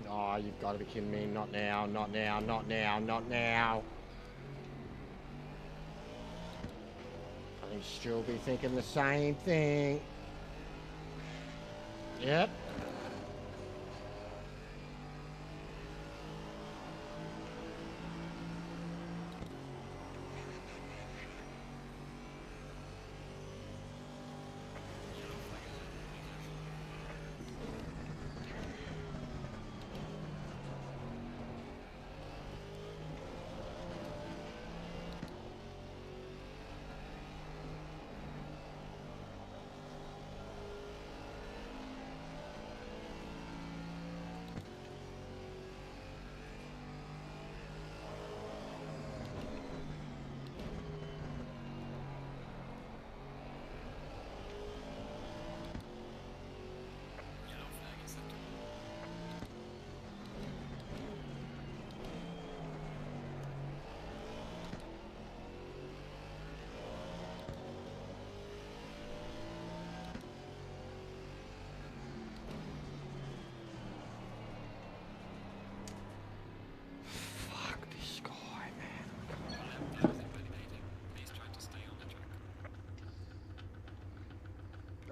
Oh, you've got to be kidding me. Not now, not now, not now, not now. I think Stu will be thinking the same thing. Yep.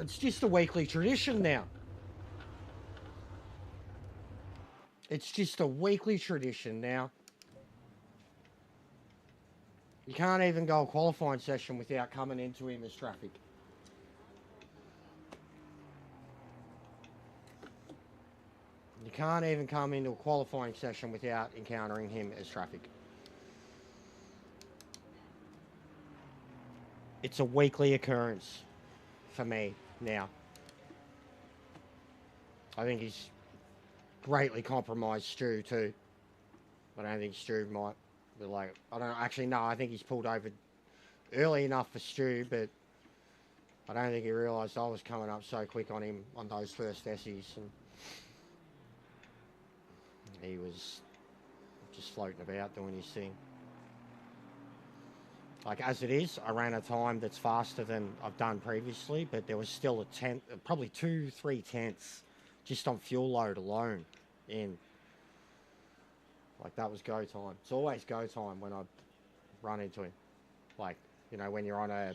It's just a weekly tradition now. It's just a weekly tradition now. You can't even go a qualifying session without coming into him as traffic. You can't even come into a qualifying session without encountering him as traffic. It's a weekly occurrence for me now. I think he's greatly compromised Stu too. I don't think Stu might be like, I don't actually no, I think he's pulled over early enough for Stu, but I don't think he realised I was coming up so quick on him on those first Essies, and he was just floating about doing his thing. Like, as it is, I ran a time that's faster than I've done previously, but there was still a tenth, probably 2-3 tenths just on fuel load alone in. Like, that was go time. It's always go time when I run into him. Like, you know, when you're on a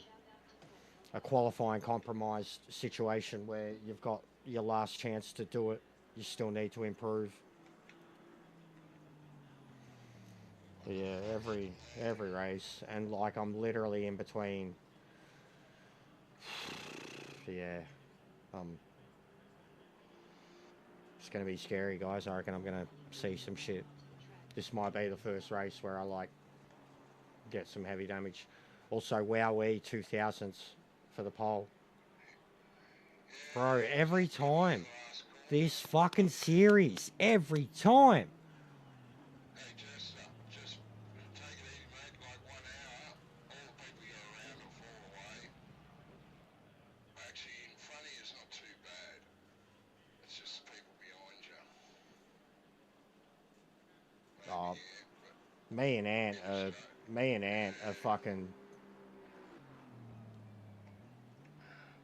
qualifying compromised situation where you've got your last chance to do it, you still need to improve. But yeah, every race, and like I'm literally in between. Yeah, it's gonna be scary, guys. I reckon I'm gonna see some shit. This might be the first race where I like get some heavy damage. Also, Wowee 2000s for the pole. Bro, every time. This fucking series. Every time. Hey, just take it easy, mate. Like 1 hour, all the people you go around will fall away. Actually, in front of you is not too bad. It's just the people behind you. Maybe, Oh, yeah, but me and Ant are fucking.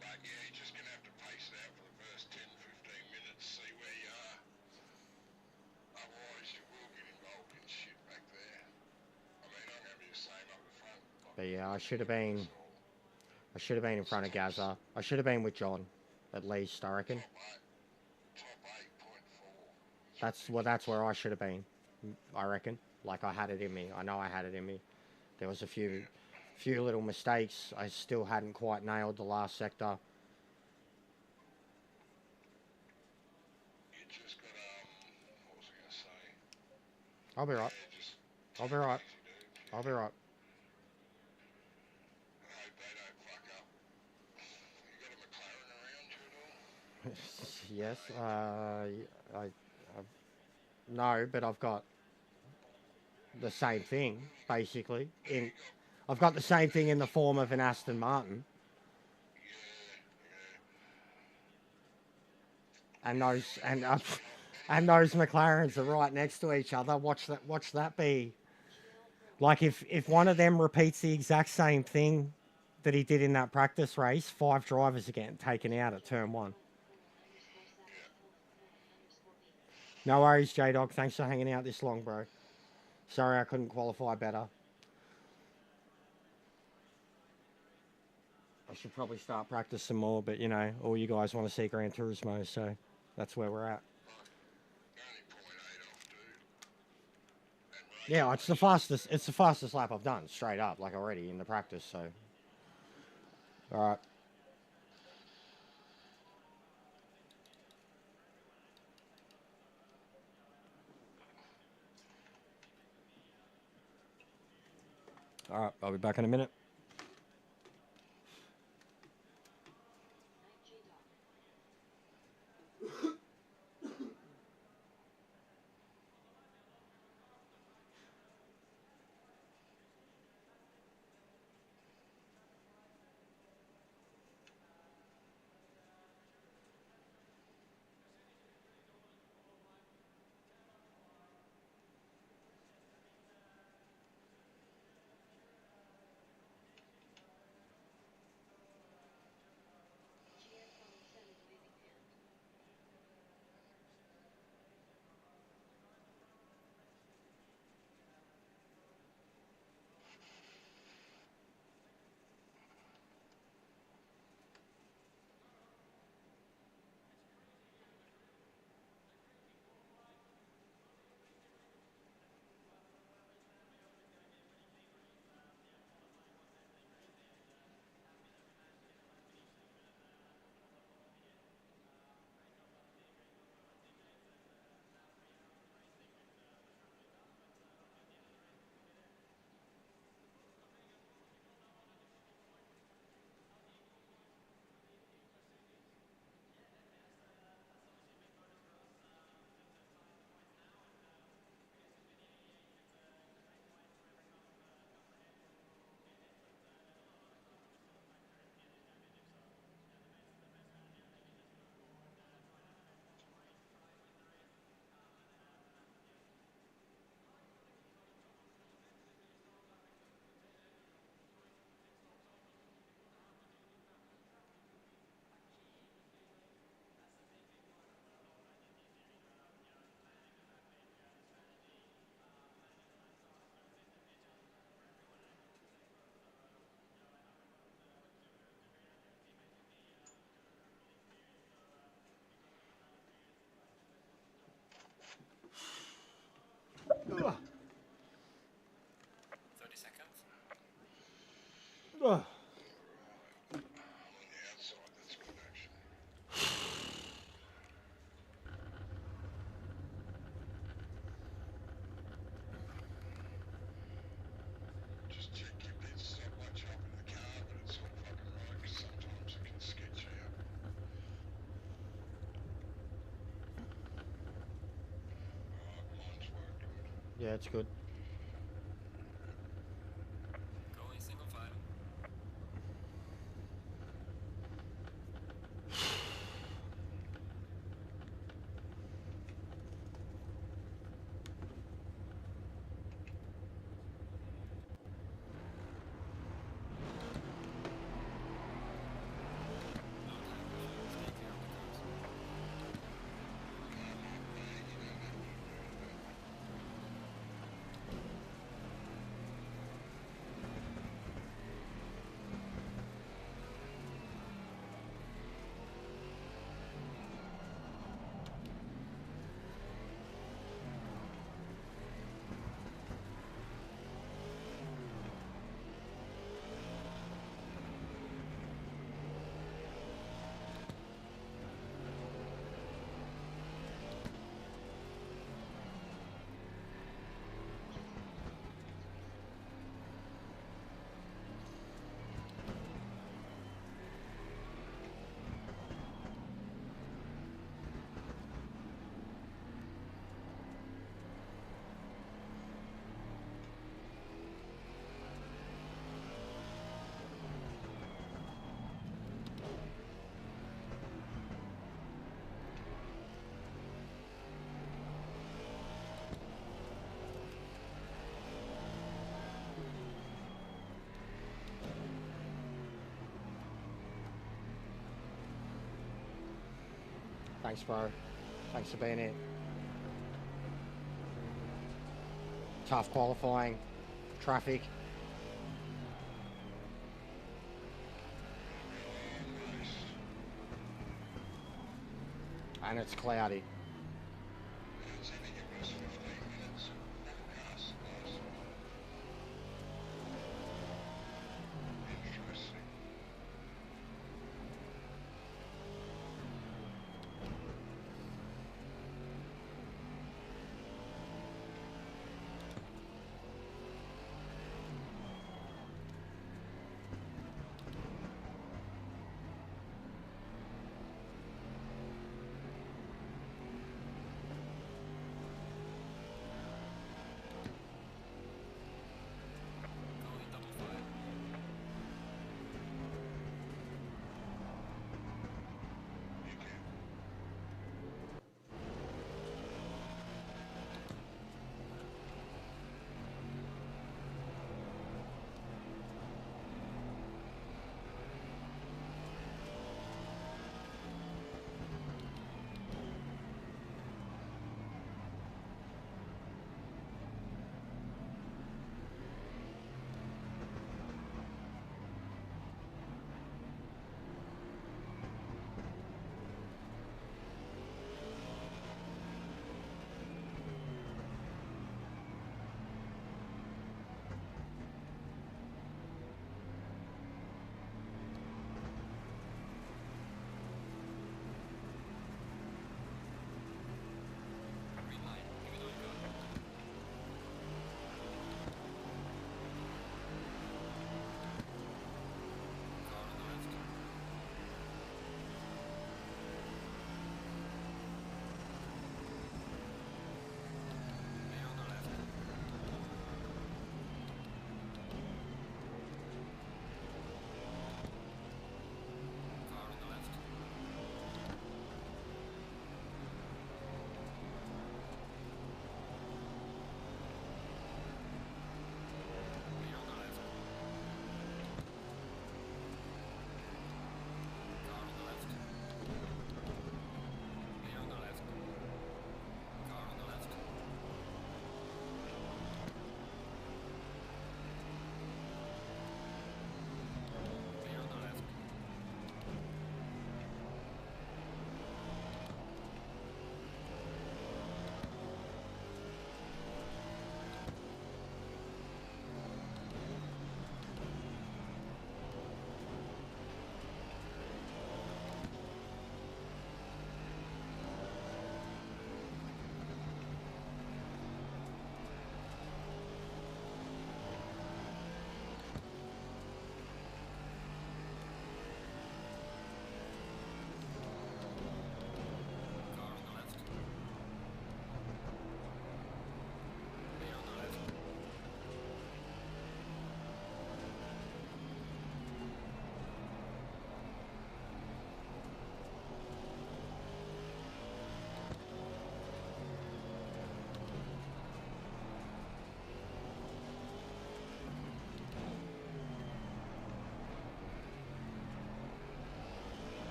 But yeah, you're just going to have to pace it out for the first 10, 15 minutes, see where you are. Otherwise, you will get involved in shit back there. I mean, I'm going to be the same up the front. But yeah, I should have been in front of Gaza. I should have been with John, at least, I reckon. Top 8.4. That's where I should have been, I reckon. Like, I had it in me. I know I had it in me. There was a few little mistakes. I still hadn't quite nailed the last sector. You just got, what was I going to say? I'll be right. Yeah, I'll be right. easy, I'll be right. I hope they don't fuck up. You got a McLaren around you at all? Yes, no, but I've got the same thing, basically. I've got the same thing in the form of an Aston Martin. And those McLarens are right next to each other. Watch that be. Like, if one of them repeats the exact same thing that he did in that practice race, 5 drivers are getting taken out at turn 1. No worries, J-Dog. Thanks for hanging out this long, bro. Sorry I couldn't qualify better. I should probably start practicing more, but, you know, all you guys want to see Gran Turismo, so that's where we're at. Yeah, it's the fastest lap I've done, straight up, like already in the practice, so. Alright. Alright, I'll be back in a minute. Ugh. I'm on the outside, that's good actually. Just check your bits. I watch up in the car, but it's all fucking right, because sometimes it can sketch out. Alright, mine's worked good. Yeah, it's good. Going single file. No time issues. Stay clear of the coast. Thanks, bro. Thanks for being here. Tough qualifying. Traffic. And it's cloudy. It's only given us 15 minutes. Forecast last night. Interesting.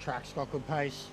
Track's got good pace.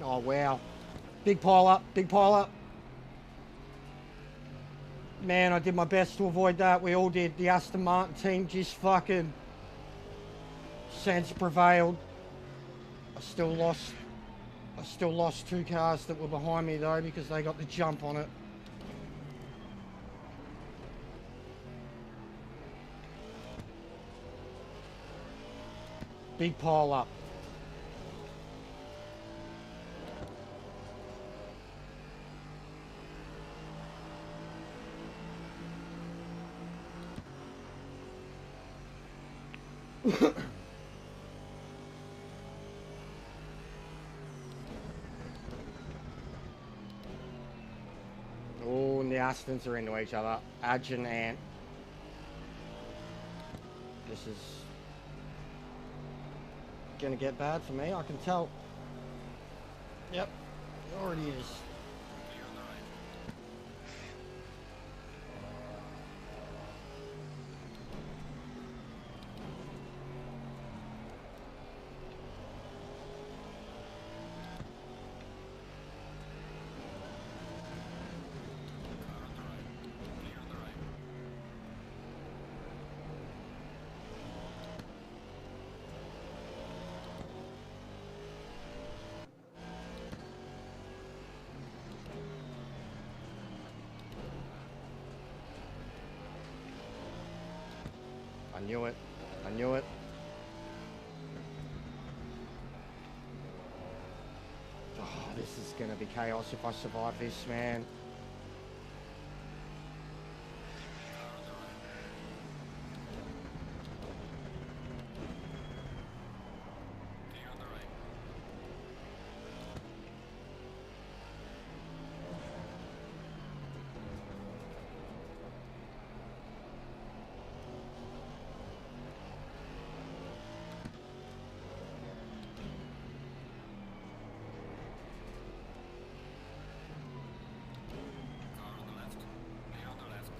Oh, wow. Big pile up, big pile up. Man, I did my best to avoid that. We all did. The Aston Martin team just fucking sense prevailed. I still lost 2 cars that were behind me though because they got the jump on it. Big pile up. Oh, and the Astons are into each other. Adge and Ant. This is gonna get bad for me, I can tell. Yep, it already is. Clear on the right. Car on the right. Clear on the right. I knew it. I knew it. Oh, this is gonna be chaos if I survive this, man. Car on the right. Clear on the right. Car on the left. Clear on the left.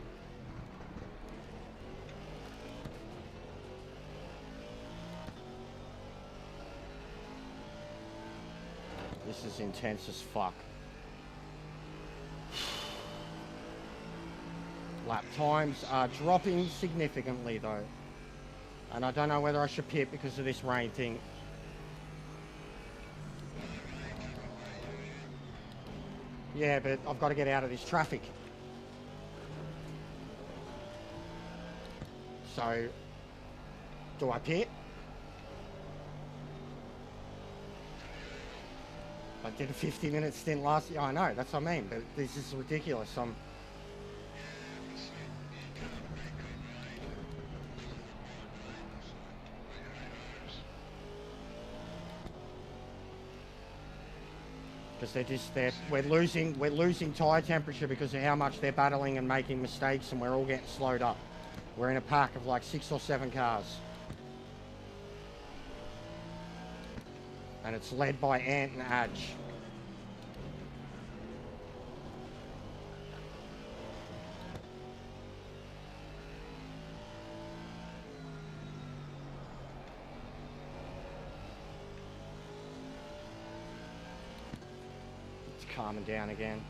This is intense as fuck. Lap times are dropping significantly though. And I don't know whether I should pit because of this rain thing. Yeah, but I've got to get out of this traffic. So, do I pit? I did a 50-minute stint last year. I know, that's what I mean, but this is ridiculous. Because we're losing tyre temperature because of how much they're battling and making mistakes, and we're all getting slowed up. We're in a pack of like 6 or 7 cars. And it's led by Ant and Adge. It's calming down again.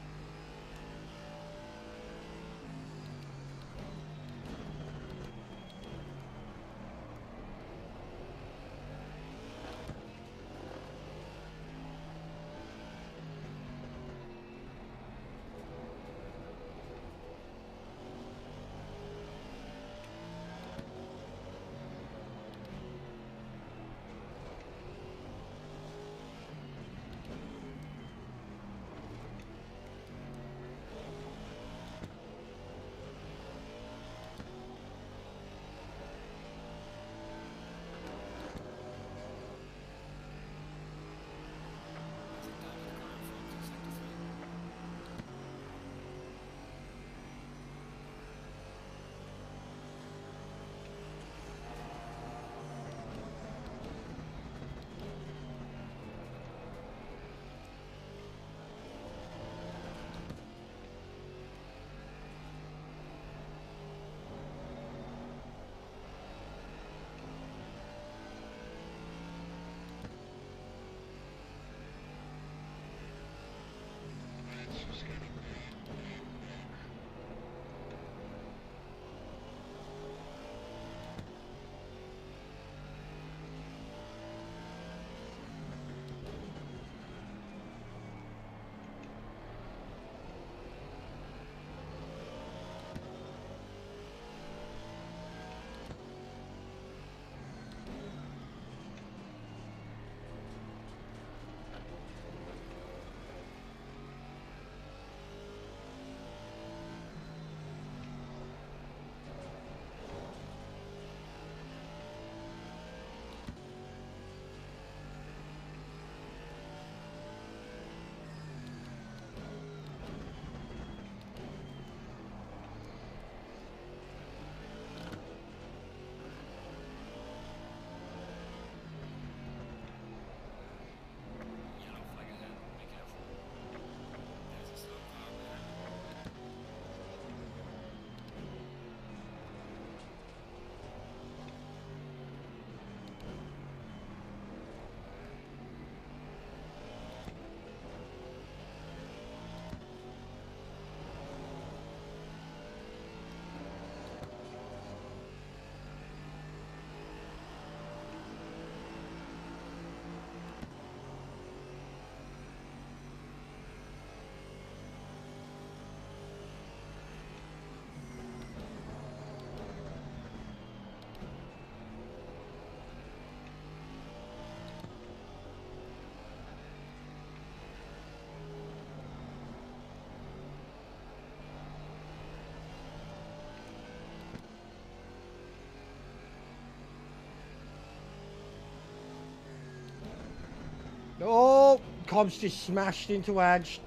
Cobb's just smashed into Adge.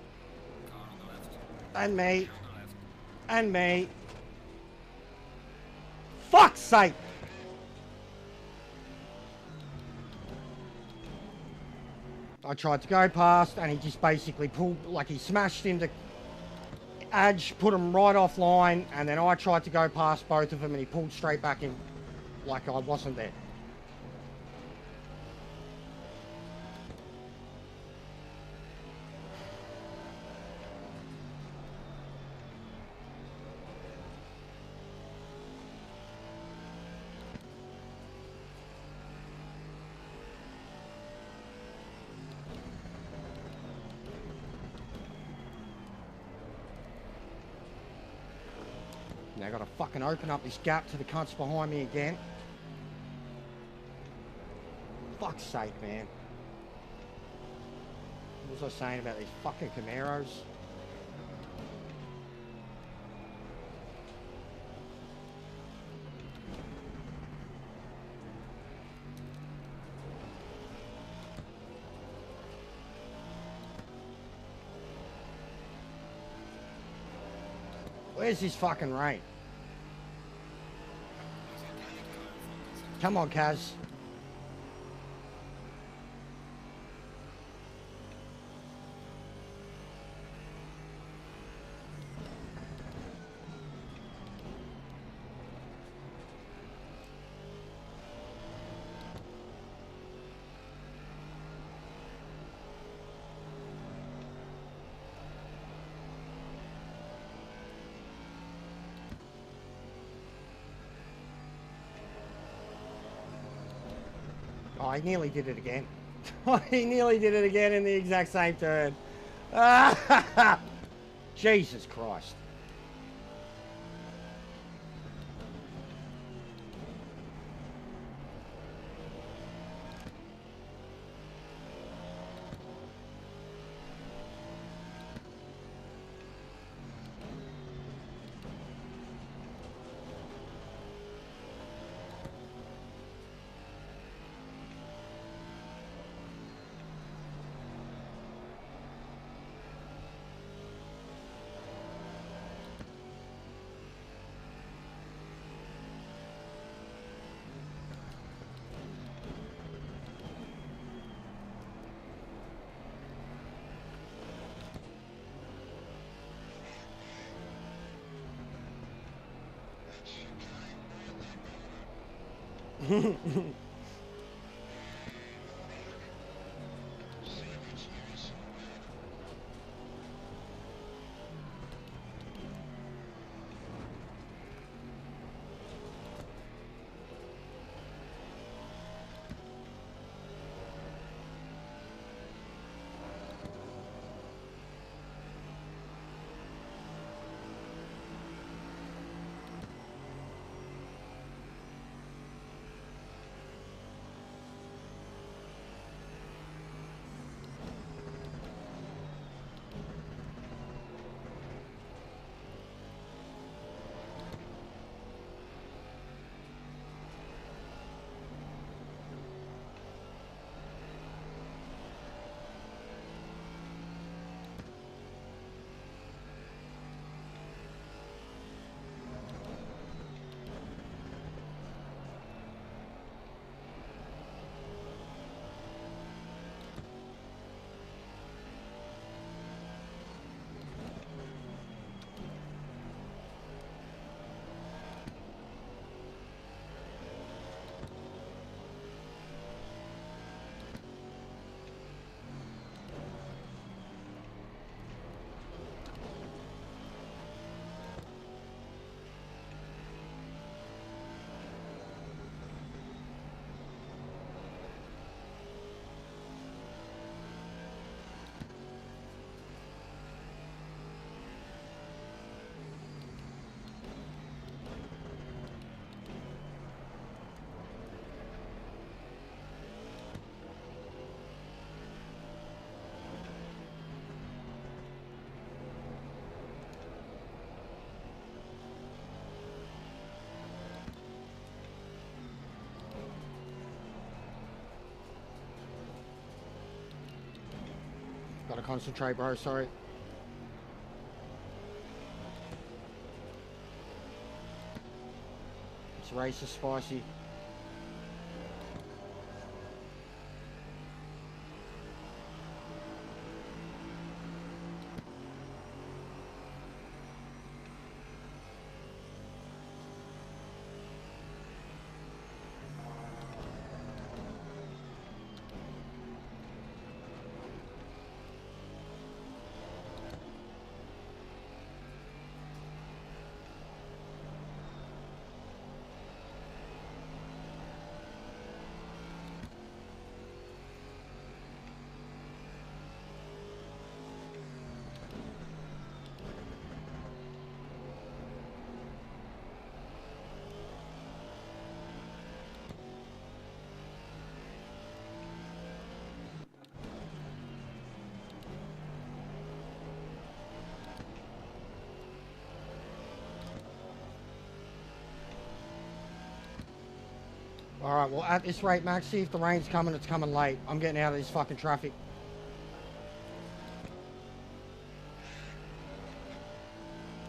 Car on the left. And me. On the left. And me. Fuck's sake! I tried to go past and he just basically pulled, like he smashed into Adge, put him right offline, and then I tried to go past both of them and he pulled straight back in like I wasn't there. Now I gotta fucking open up this gap to the cunts behind me again. Fuck's sake, man. What was I saying about these fucking Camaros? Where's this fucking rain? Come on, Kaz. Oh, he nearly did it again. He nearly did it again in the exact same turn. Jesus Christ. Gotta concentrate, bro, sorry. This race is spicy. Alright, well at this rate, Max, see if the rain's coming, it's coming late. I'm getting out of this fucking traffic.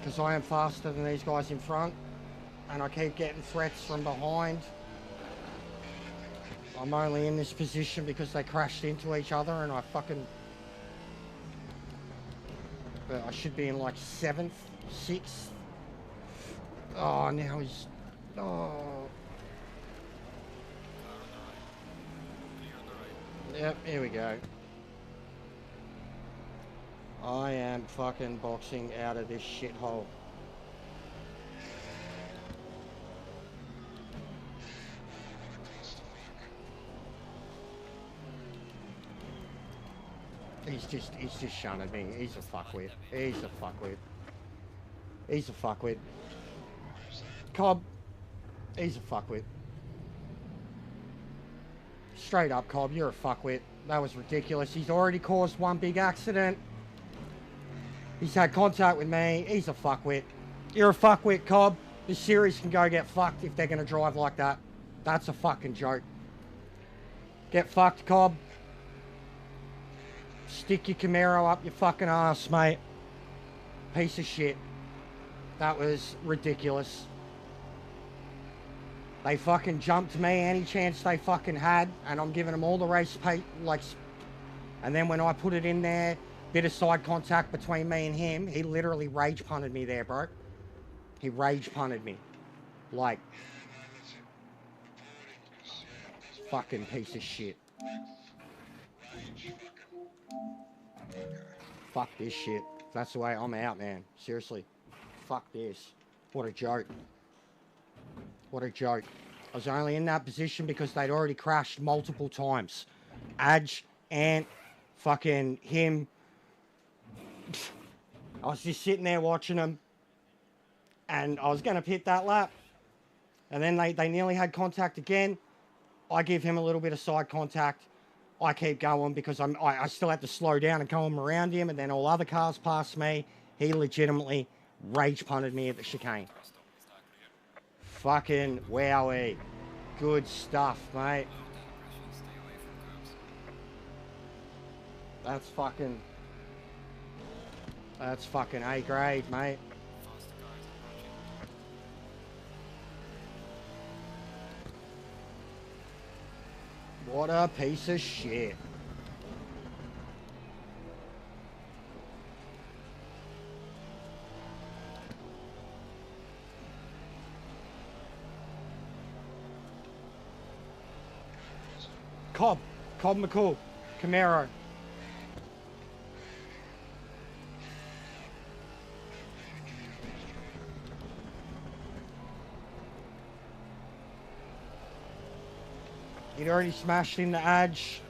Because I am faster than these guys in front. And I keep getting threats from behind. I'm only in this position because they crashed into each other and I fucking... But I should be in like 7th, 6th. Oh, now he's... Oh... Yep, here we go. I am fucking boxing out of this shithole. He's just shunning me. He's a fuckwit. He's a fuckwit. He's a fuckwit. Cobb. He's a fuckwit. Straight up, Cobb, you're a fuckwit. That was ridiculous. He's already caused one big accident. He's had contact with me. He's a fuckwit. You're a fuckwit, Cobb. This series can go get fucked if they're going to drive like that. That's a fucking joke. Get fucked, Cobb. Stick your Camaro up your fucking ass, mate. Piece of shit. That was ridiculous. They fucking jumped me any chance they fucking had, and I'm giving them all the race pay, like, and then when I put it in there, bit of side contact between me and him, he literally rage punted me there, bro. He rage punted me. Like, fucking piece of shit. Fuck this shit. That's the way I'm out, man. Seriously. Fuck this. What a joke. What a joke. I was only in that position because they'd already crashed multiple times. Adge, Ant, fucking him. I was just sitting there watching them. And I was going to pit that lap. And then they nearly had contact again. I give him a little bit of side contact. I keep going because I still had to slow down and come around him. And then all other cars passed me. He legitimately rage punted me at the chicane. Fucking wowie. Good stuff, mate. That's fucking A grade, mate. What a piece of shit. Cobb McCool, Camaro. He'd already smashed in the edge.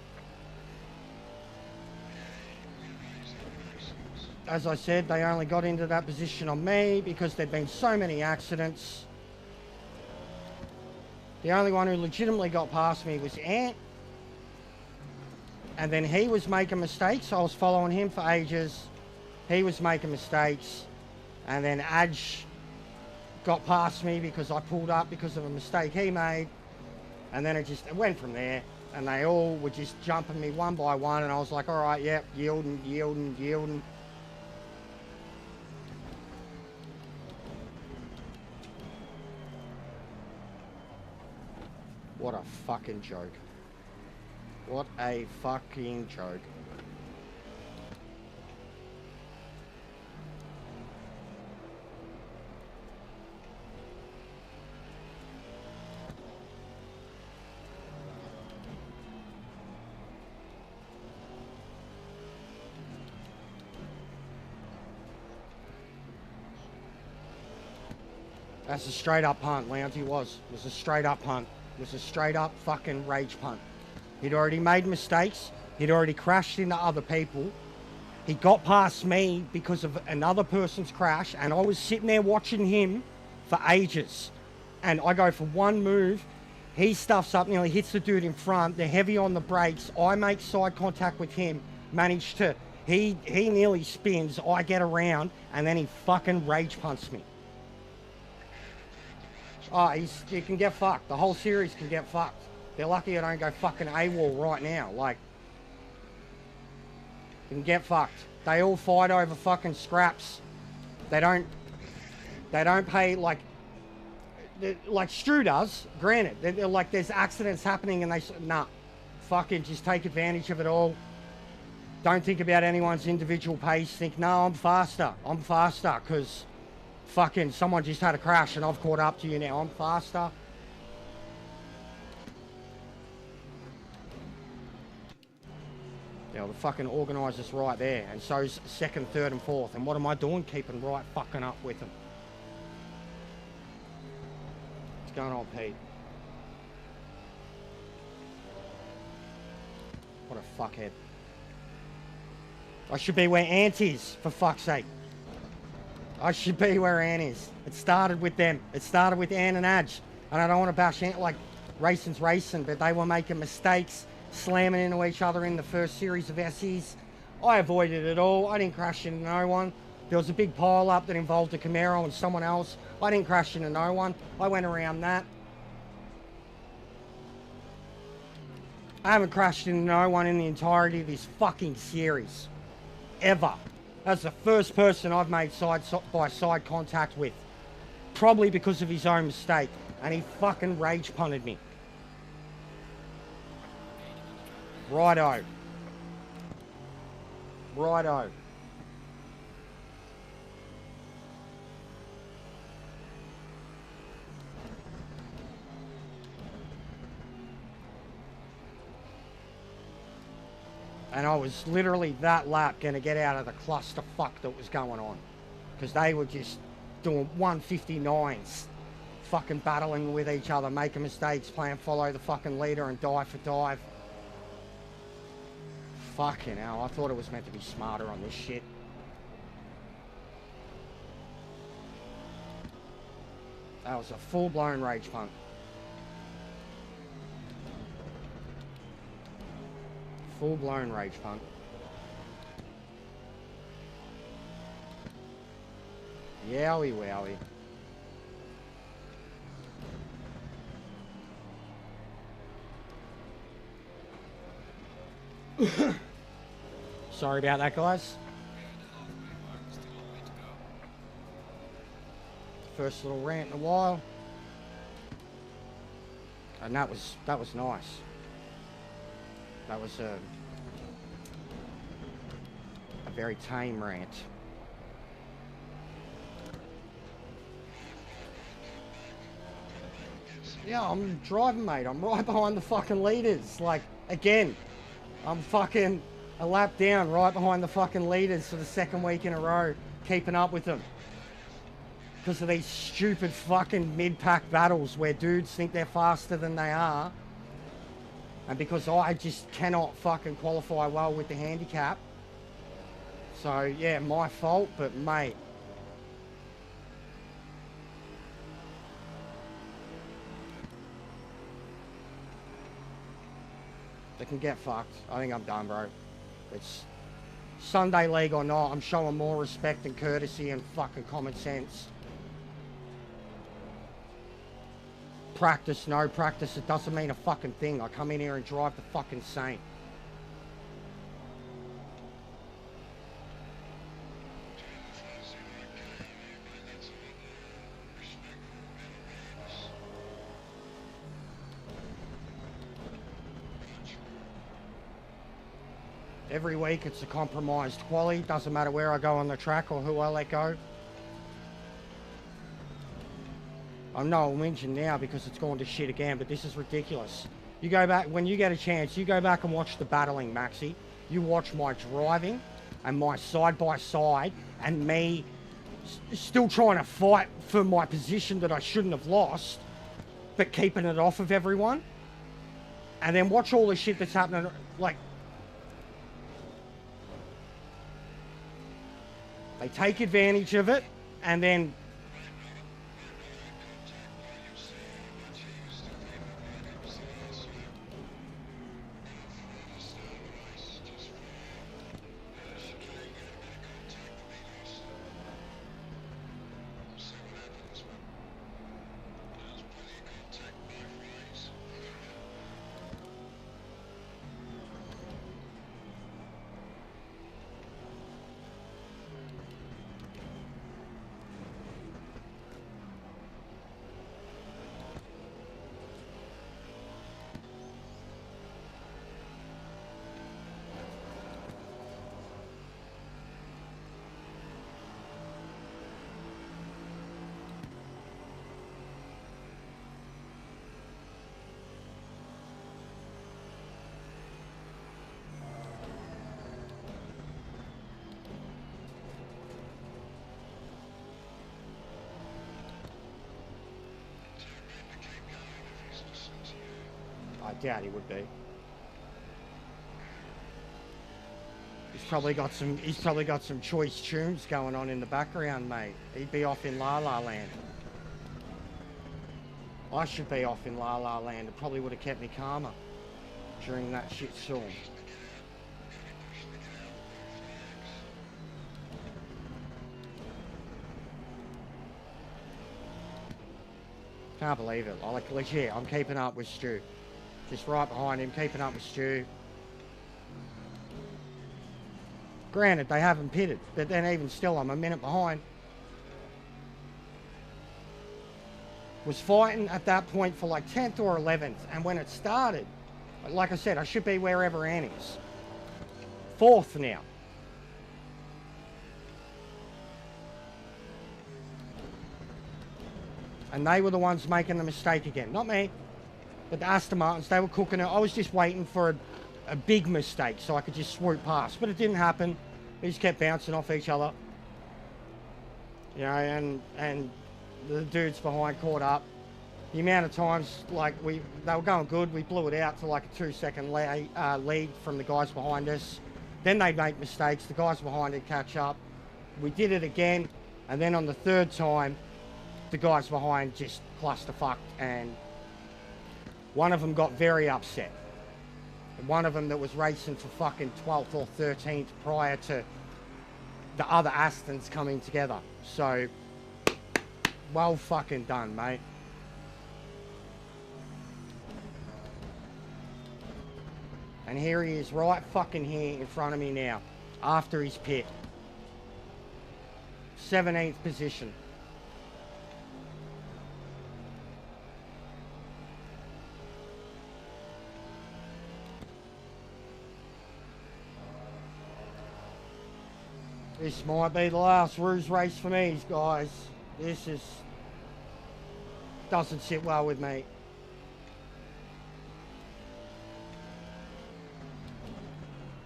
As I said, they only got into that position on me because there'd been so many accidents. The only one who legitimately got past me was Ant. And then he was making mistakes. I was following him for ages. He was making mistakes. And then Adge got past me because I pulled up because of a mistake he made. And then it went from there. and they all were just jumping me one by one, and I was like, all right, yep, yielding, yielding, yielding. What a fucking joke. What a fucking joke. That's a straight up punt, Lounty was. It was a straight up punt. It was a straight up fucking rage punt. He'd already made mistakes. He'd already crashed into other people. He got past me because of another person's crash, and I was sitting there watching him for ages. And I go for one move, he stuffs up, nearly hits the dude in front. They're heavy on the brakes. I make side contact with him, managed to, he nearly spins. I get around, and then he fucking rage punts me. Oh, he can get fucked. The whole series can get fucked. They're lucky I don't go fucking AWOL right now. Like, can get fucked. They all fight over fucking scraps. They don't pay, like Stu does, granted. They're like, there's accidents happening and nah, fucking just take advantage of it all. Don't think about anyone's individual pace. Think, no, I'm faster, because fucking someone just had a crash and I've caught up to you now. I'm faster. Yeah, the fucking organiser's right there, and so's second, third and fourth. And what am I doing? Keeping right fucking up with them. What's going on, Pete? What a fuckhead. I should be where Ant is, for fuck's sake. I should be where Ant is. It started with them. It started with Ant and Adge. And I don't want to bash Ant, like, racing's racing, but they were making mistakes, slamming into each other in the first series of SEs. I avoided it all. I didn't crash into no one. There was a big pile up that involved a Camaro and someone else. I didn't crash into no one. I went around that. I haven't crashed into no one in the entirety of this fucking series. Ever. That's the first person I've made side-by-side contact with. Probably because of his own mistake. And he fucking rage punted me. Righto. Righto. And I was literally that lap going to get out of the clusterfuck that was going on. Because they were just doing 159s. Fucking battling with each other, making mistakes, playing follow the fucking leader and dive for dive. Fucking hell, I thought it was meant to be smarter on this shit. That was a full-blown rage punt. Full-blown rage punt. Yowie wowie. Sorry about that, guys. First little rant in a while. And that was nice. That was a very tame rant. Yeah, I'm driving, mate. I'm right behind the fucking leaders. Like, again, I'm fucking a lap down right behind the fucking leaders for the second week in a row, keeping up with them. Because of these stupid fucking mid-pack battles where dudes think they're faster than they are. And because I just cannot fucking qualify well with the handicap. So, yeah, my fault, but mate. They can get fucked. I think I'm done, bro. It's Sunday league or not, I'm showing more respect and courtesy and fucking common sense. Practice, no practice, it doesn't mean a fucking thing. I come in here and drive the fucking same. Every week it's a compromised quality. Doesn't matter where I go on the track or who I let go. I know I'm whinging now because it's gone to shit again, but this is ridiculous. You go back, when you get a chance, you go back and watch the battling, Maxi. You watch my driving and my side-by-side and me still trying to fight for my position that I shouldn't have lost, but keeping it off of everyone. And then watch all the shit that's happening, like, they take advantage of it, and then I doubt he would be. He's probably got some choice tunes going on in the background, mate. He'd be off in La La Land. I should be off in La La Land. It probably would have kept me calmer during that shit storm. Can't believe it. Like, legit, I'm keeping up with Stu. Just right behind him, keeping up with Stu. Granted, they haven't pitted, but then even still, I'm a minute behind. Was fighting at that point for like 10th or 11th, and when it started, like I said, I should be wherever Ann is. 4th now. And they were the ones making the mistake again, not me. But the Aston Martins, they were cooking it. I was just waiting for a big mistake so I could just swoop past. But it didn't happen. They just kept bouncing off each other. You know, and the dudes behind caught up. The amount of times, like, they were going good. We blew it out to like a 2-second lead from the guys behind us. Then they'd make mistakes. The guys behind would catch up. We did it again. And then on the 3rd time, the guys behind just clusterfucked, and one of them got very upset. And one of them that was racing for fucking 12th or 13th prior to the other Astons coming together. So, well fucking done, mate. And here he is, right fucking here in front of me now, after his pit. 17th position. This might be the last Rooz race for me, guys. This doesn't sit well with me.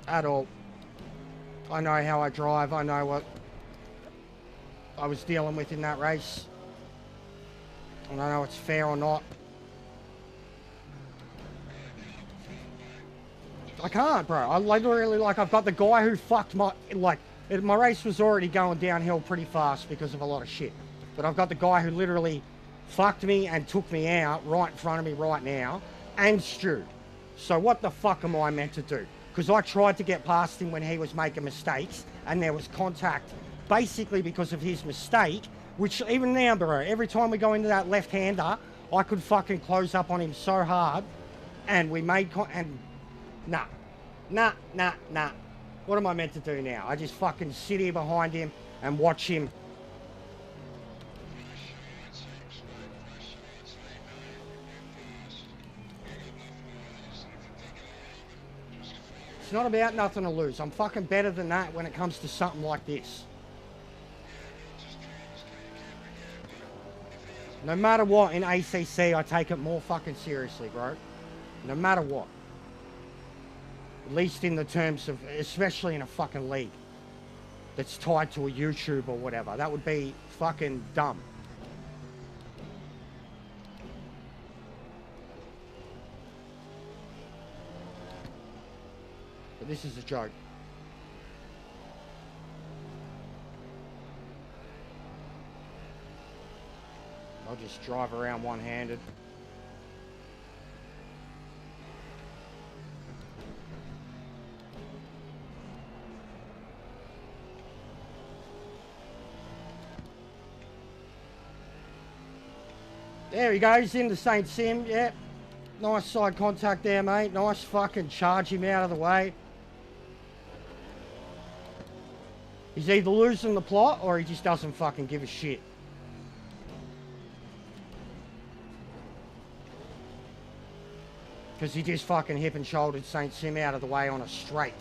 At all. I know how I drive. I know what I was dealing with in that race. And I know it's fair or not. I can't, bro. I literally, like, I've got the guy who fucked my, like, my race was already going downhill pretty fast because of a lot of shit. But I've got the guy who literally fucked me and took me out right in front of me right now, and Stu. So what the fuck am I meant to do? Because I tried to get past him when he was making mistakes, and there was contact basically because of his mistake, which even now, bro, every time we go into that left-hander, I could fucking close up on him so hard, and we made nah. What am I meant to do now? I just fucking sit here behind him and watch him. It's not about nothing to lose. I'm fucking better than that when it comes to something like this. No matter what, in ACC, I take it more fucking seriously, bro. No matter what. At least in the terms of, especially in a fucking league that's tied to a YouTube or whatever. That would be fucking dumb. But this is a joke. I'll just drive around one-handed. There he goes, in the St. Sim, yep. Nice side contact there, mate. Nice fucking charge him out of the way. He's either losing the plot or he just doesn't fucking give a shit. Because he just fucking hip and shouldered St. Sim out of the way on a straight.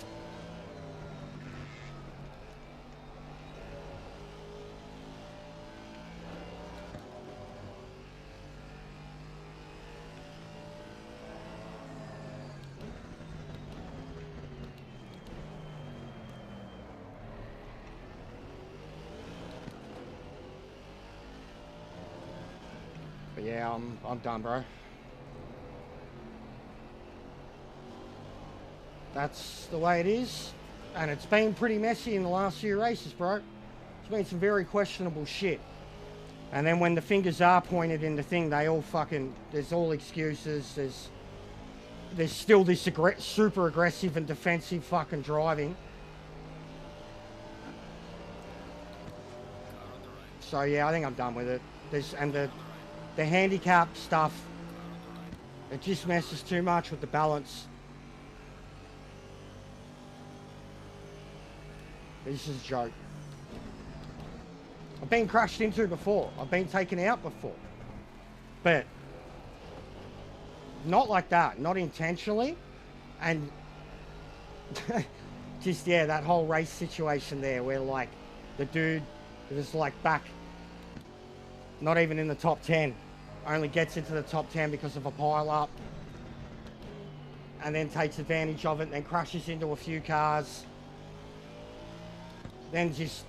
But yeah, I'm done, bro. That's the way it is. And it's been pretty messy in the last few races, bro. It's been some very questionable shit. And then when the fingers are pointed in the thing, they all fucking, there's all excuses. There's still this super aggressive and defensive fucking driving. So yeah, I think I'm done with it. The handicap stuff, it just messes too much with the balance. This is a joke. I've been crashed into before. I've been taken out before. But not like that. Not intentionally. And just, yeah, that whole race situation there where, like, the dude was, like, back, not even in the top 10. Only gets into the top 10 because of a pile-up. And then takes advantage of it and then crashes into a few cars. Then just...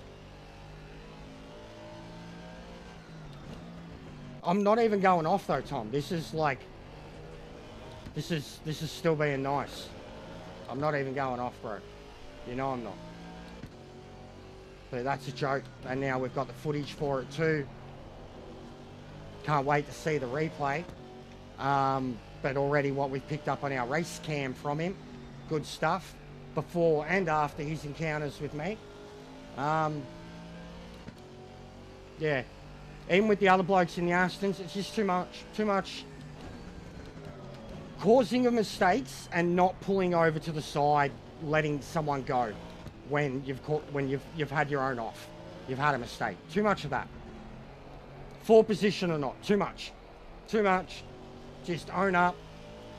I'm not even going off though, Tom. This is like... This is still being nice. I'm not even going off, bro. You know I'm not. But that's a joke. And now we've got the footage for it too. Can't wait to see the replay. But already what we've picked up on our race cam from him. Good stuff. Before and after his encounters with me. Yeah, even with the other blokes in the Astons, it's just too much causing of mistakes and not pulling over to the side, letting someone go when you've had your own off. You've had a mistake. Too much of that. For position or not, too much. Just own up,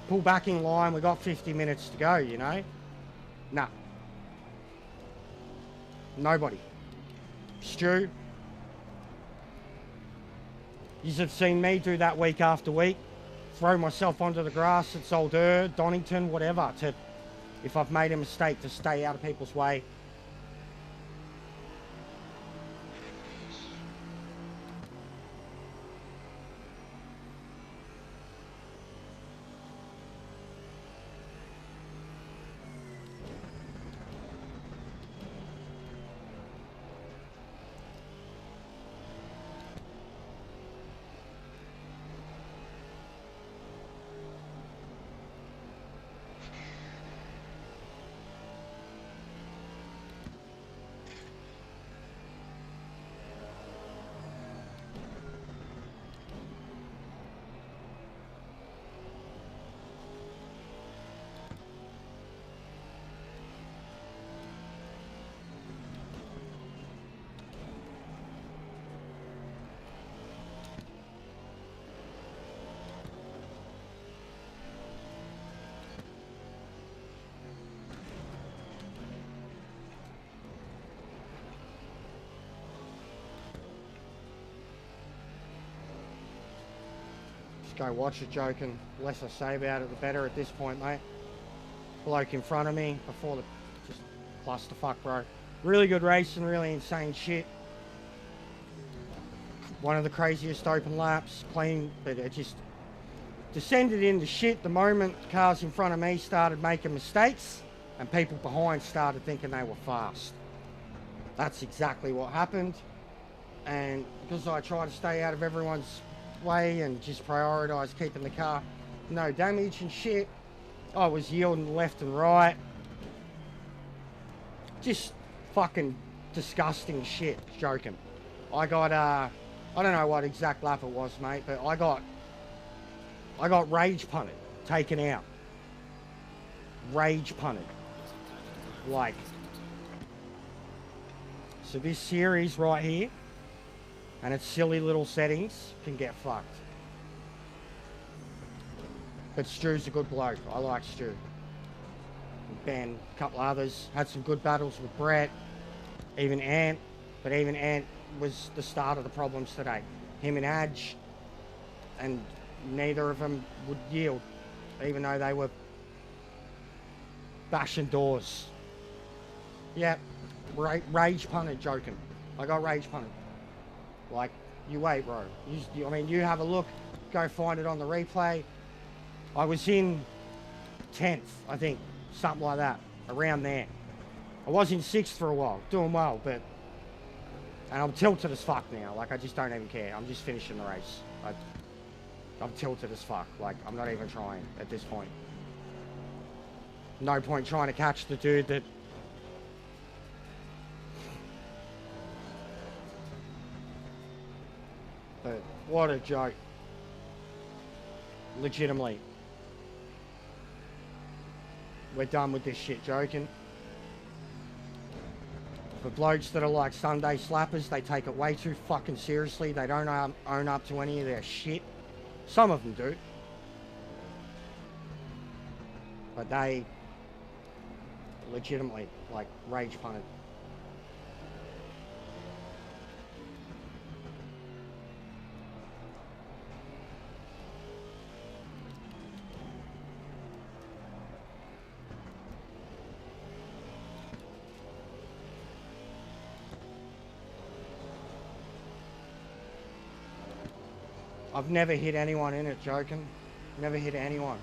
pull back in line. We've got 50 minutes to go, you know. Nah. Nobody. Stu, you have seen me do that week after week. Throw myself onto the grass at Zolder, Donington, whatever, to, if I've made a mistake, to stay out of people's way. Just go watch it, joking. The less I say about it, the better at this point, mate. Bloke in front of me before the... Just clusterfuck, bro. Really good racing, really insane shit. One of the craziest open laps, clean, but it just descended into shit the moment the cars in front of me started making mistakes and people behind started thinking they were fast. That's exactly what happened. And because I try to stay out of everyone's way and just prioritise keeping the car no damage and shit, I was yielding left and right. Just fucking disgusting shit, joking. I got, I don't know what exact lap it was, mate, but I got rage punted, taken out. Rage punted. Like, so this series right here, and its silly little settings, can get fucked. But Stu's a good bloke. I like Stu. Ben, a couple others. Had some good battles with Brett. Even Ant. But even Ant was the start of the problems today. Him and Adge. And neither of them would yield. Even though they were bashing doors. Yeah. Rage punted, joking. I got rage punted. Like, you wait, bro. I mean, you have a look. Go find it on the replay. I was in 10th, I think. Something like that. Around there. I was in 6th for a while. Doing well, but... And I'm tilted as fuck now. Like, I just don't even care. I'm just finishing the race. I'm tilted as fuck. Like, I'm not even trying at this point. No point trying to catch the dude that... But what a joke. Legitimately. We're done with this shit, joking. For blokes that are like Sunday slappers, they take it way too fucking seriously. They don't own up to any of their shit. Some of them do. But they legitimately, like, rage punted. I've never hit anyone in it, joking. Never hit anyone.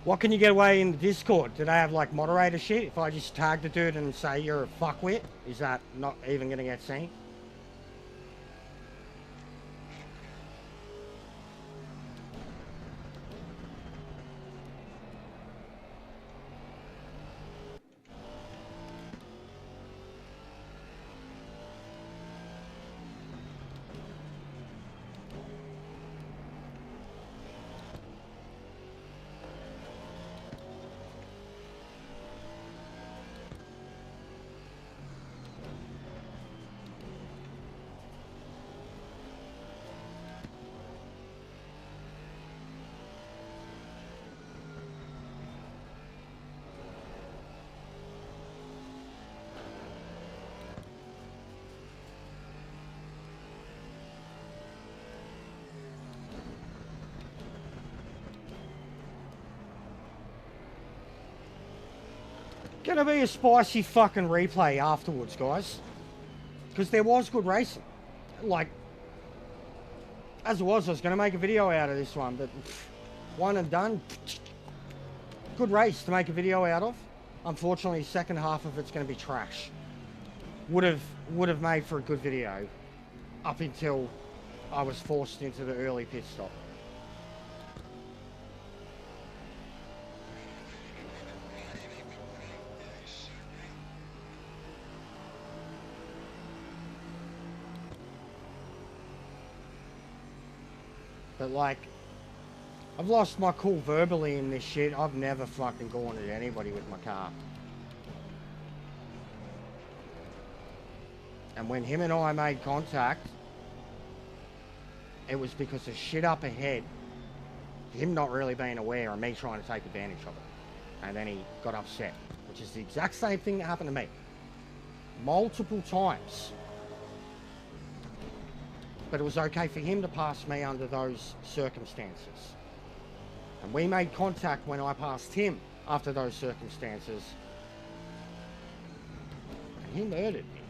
What can you get away in the Discord? Do they have like moderator shit? If I just tag the dude and say you're a fuckwit, is that not even going to get seen? Gonna be a spicy fucking replay afterwards, guys. Because there was good racing. Like, as it was, I was gonna make a video out of this one, but one and done. Good race to make a video out of. Unfortunately, second half of it's gonna be trash. Would have made for a good video up until I was forced into the early pit stop. But like, I've lost my cool verbally in this shit. I've never fucking gone at anybody with my car. And when him and I made contact, it was because of shit up ahead, him not really being aware and me trying to take advantage of it. And then he got upset, which is the exact same thing that happened to me. Multiple times. But it was okay for him to pass me under those circumstances. And we made contact when I passed him after those circumstances. And he murdered me.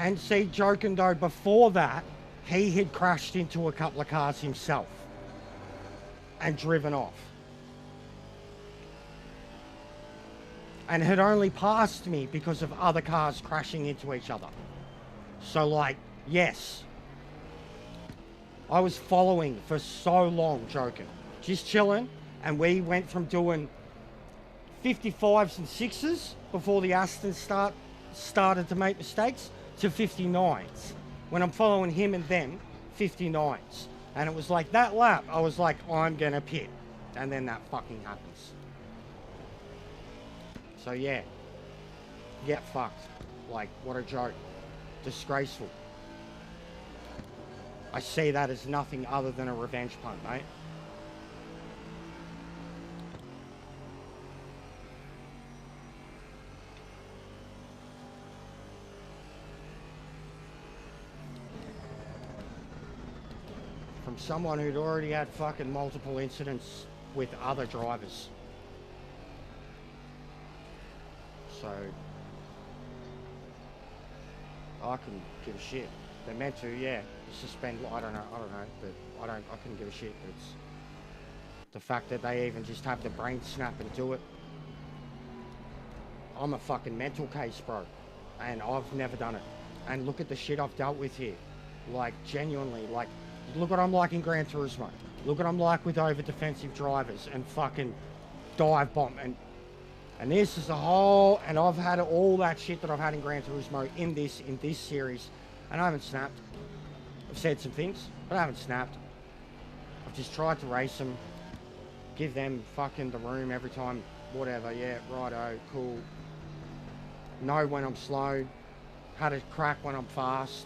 And see, joking though, before that, he had crashed into a couple of cars himself and driven off. And had only passed me because of other cars crashing into each other. So like, yes. I was following for so long, joking. Just chilling, and we went from doing 55s and 6s before the Aston started to make mistakes to 59s. When I'm following him and them, 59s. And it was like that lap, I was like, I'm gonna pit. And then that fucking happens. So yeah, get fucked. Like, what a joke. Disgraceful. I see that as nothing other than a revenge punt, mate. From someone who'd already had fucking multiple incidents with other drivers. So I couldn't give a shit. They're meant to, yeah. Suspend, I don't know, but I couldn't give a shit. It's the fact that they even just have the brain snap and do it. I'm a fucking mental case, bro. And I've never done it. And look at the shit I've dealt with here. Like, genuinely, like, look what I'm like in Gran Turismo. Look what I'm like with over defensive drivers and fucking dive bomb. And this is a whole, and I've had all that shit that I've had in Gran Turismo in this series, and I haven't snapped. I've said some things, but I haven't snapped. I've just tried to race them, give them fucking the room every time, whatever, yeah, righto, cool. Know when I'm slow, had a crack when I'm fast.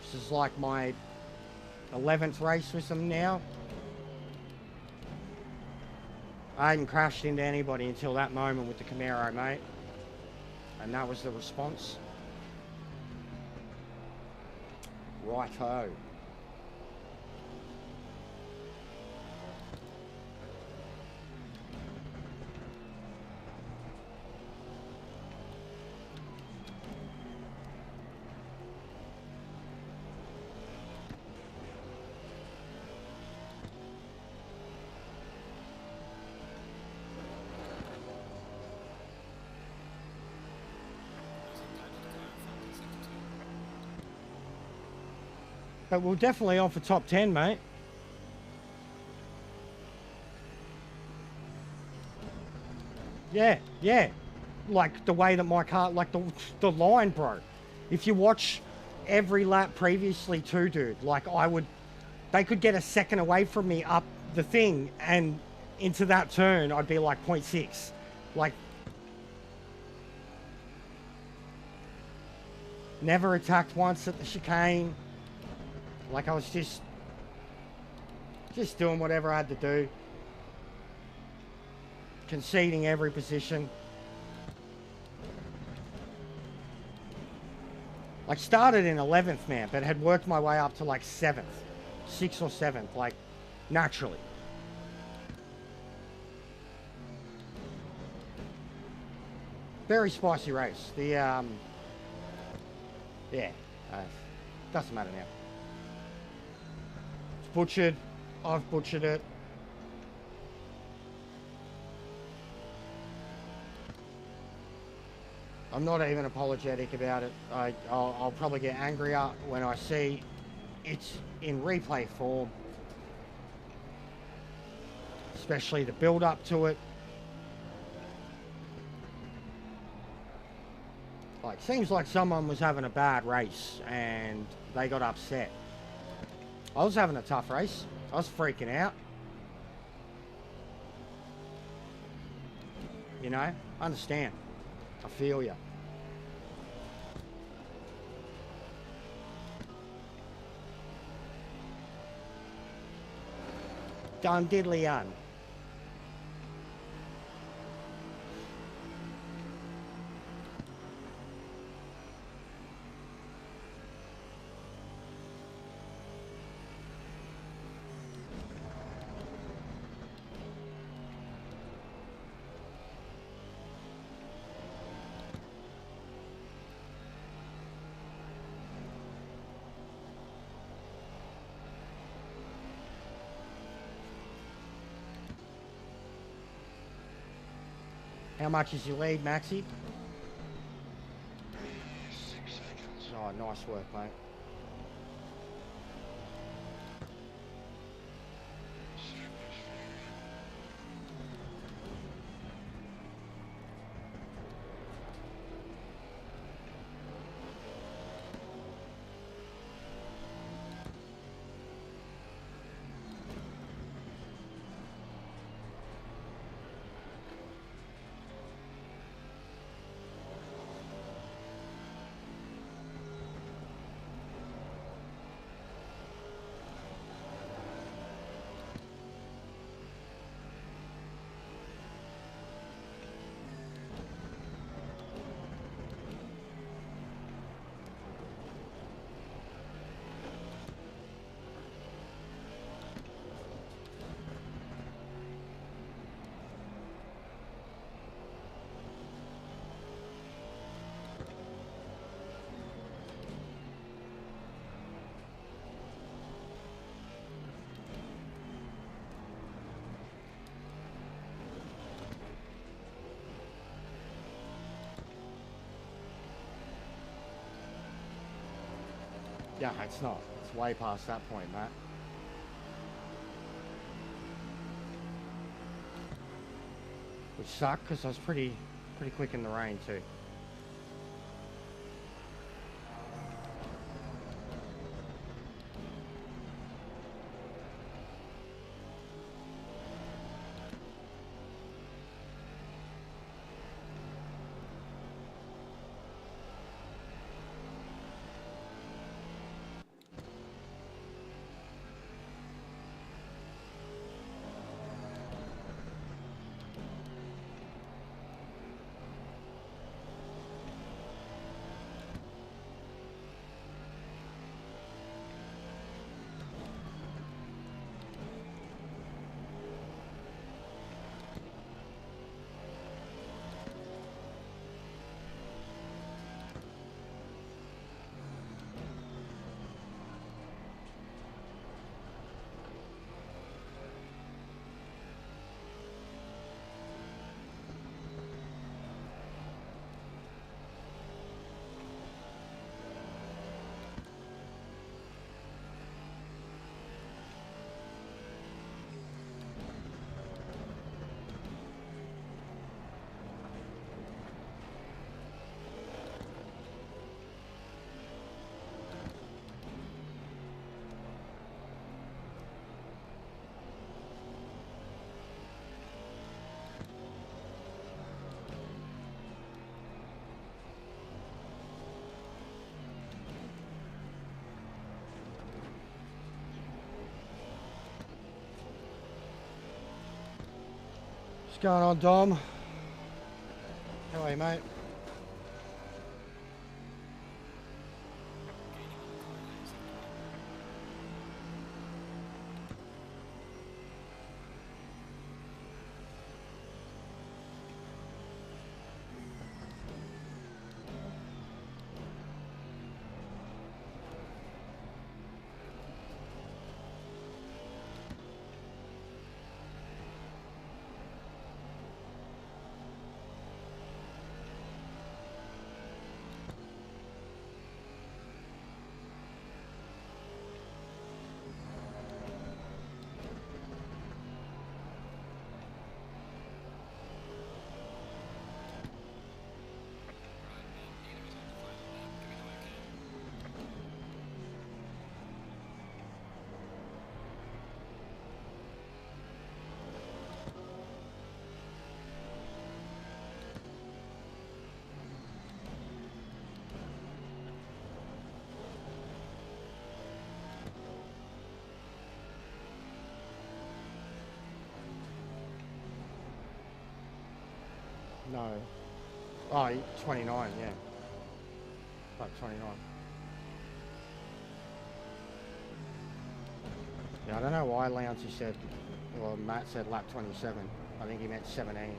This is like my 11th race with them now. I hadn't crashed into anybody until that moment with the Camaro, mate. And that was the response. Righto. But we're definitely on for top 10, mate. Yeah, yeah. Like the way that my car, like the line, bro. If you watch every lap previously too, dude, like they could get a second away from me up the thing and into that turn, I'd be like 0.6. Like, never attacked once at the chicane. Like I was just doing whatever I had to do. Conceding every position. Like started in 11th, man, but had worked my way up to like 7th. 6th or 7th, like naturally. Very spicy race. The, yeah, doesn't matter now. It's butchered. I've butchered it. I'm not even apologetic about it. I'll probably get angrier when I see it's in replay form. Especially the build up to it. Like, seems like someone was having a bad race and they got upset. I was having a tough race. I was freaking out. You know, I understand. I feel ya. Done diddly un. How much is your lead, Maxi? 6 seconds. Oh, nice work, mate. Yeah, it's not. It's way past that point, Matt. Which sucked because I was pretty quick in the rain too. going on, Dom? How are you, mate? No. Oh, 29, yeah. Like 29. Yeah, I don't know why Louncy said, well, Matt said lap 27. I think he meant 17.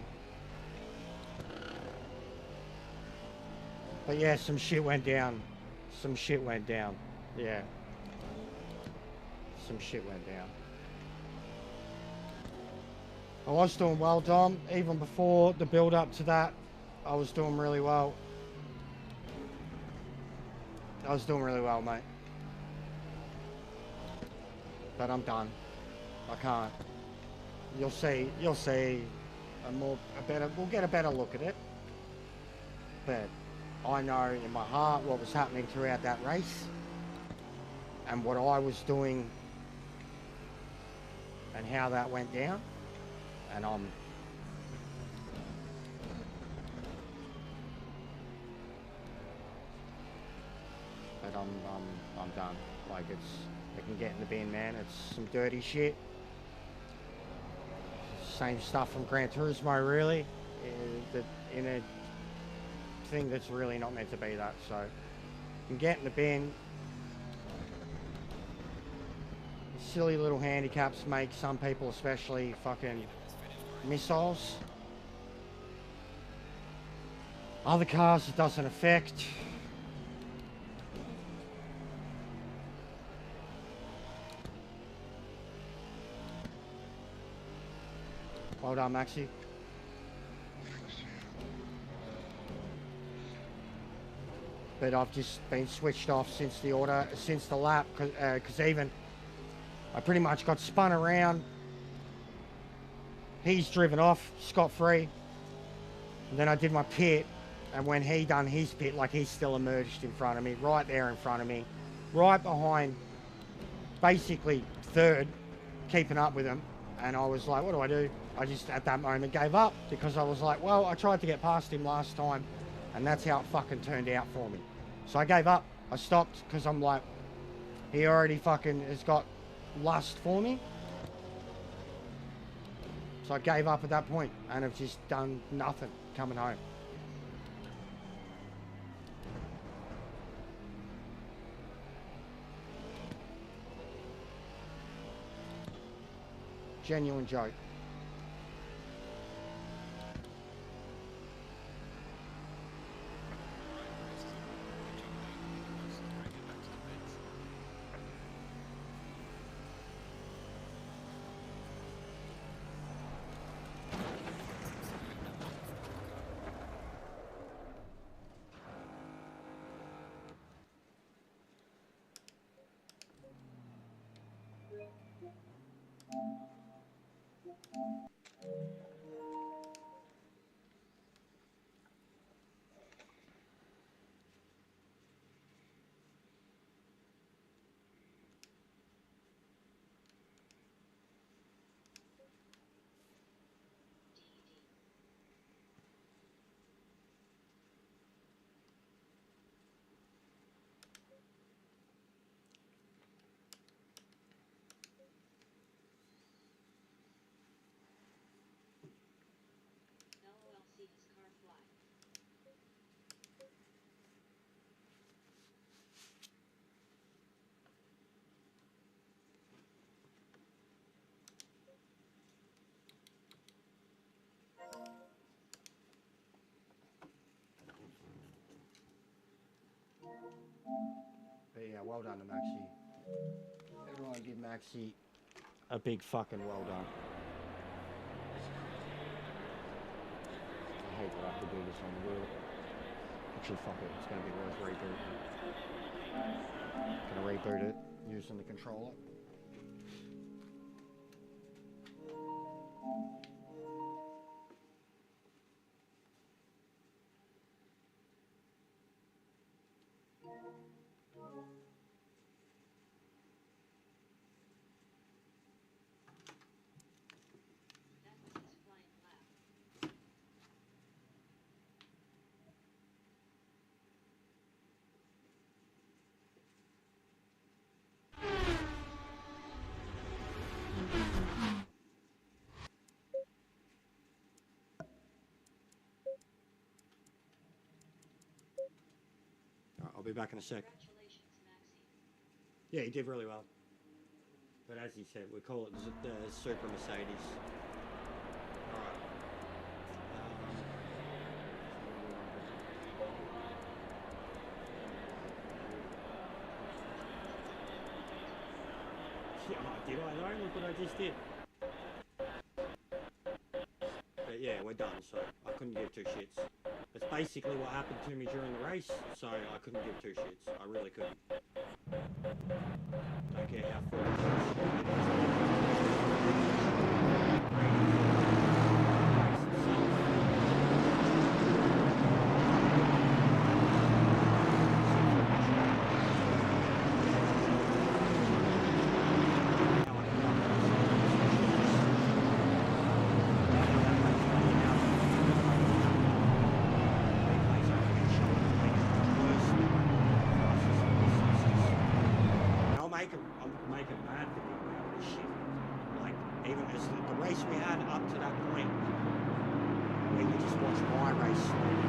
But yeah, some shit went down. Some shit went down. Yeah. Some shit went down. I was doing well, Dom. Even before the build up to that, I was doing really well. I was doing really well, mate. But I'm done. I can't. You'll see we'll get a better look at it. But I know in my heart what was happening throughout that race and what I was doing and how that went down. And I'm done. Like it can get in the bin, man. It's some dirty shit. Same stuff from Gran Turismo, really. In a thing that's really not meant to be that. So you can get in the bin. Silly little handicaps make some people, especially fucking missiles. Other cars it doesn't affect. Well done, Maxi. But I've just been switched off since the lap, because even I pretty much got spun around. He's driven off scot-free. And then I did my pit, and when he done his pit, like he still emerged in front of me, right there in front of me, right behind, basically third, keeping up with him. And I was like, what do I do? I just, at that moment, gave up because I was like, well, I tried to get past him last time and that's how it fucking turned out for me. So I gave up. I stopped because I'm like, he already fucking has got lust for me. So I gave up at that point and have just done nothing coming home. Genuine joke. But yeah, well done to Maxi. Everyone give Maxi a big fucking well done. I hate that I have to do this on the wheel. Actually, fuck it, it's going to be worth rebooting. Gonna reboot it using the controller. I'll be back in a sec. Yeah, he did really well. But as he said, we call it the Super Mercedes. Alright. Yeah, did I though? Look what I just did. But yeah, we're done, so I couldn't give two shits. That's basically what happened to me during the race, so I couldn't give two shits. I really couldn't. Don't care how foolish I'll make a mad video about this shit. Like, even as the race we had up to that point, where you just watch my race slowly.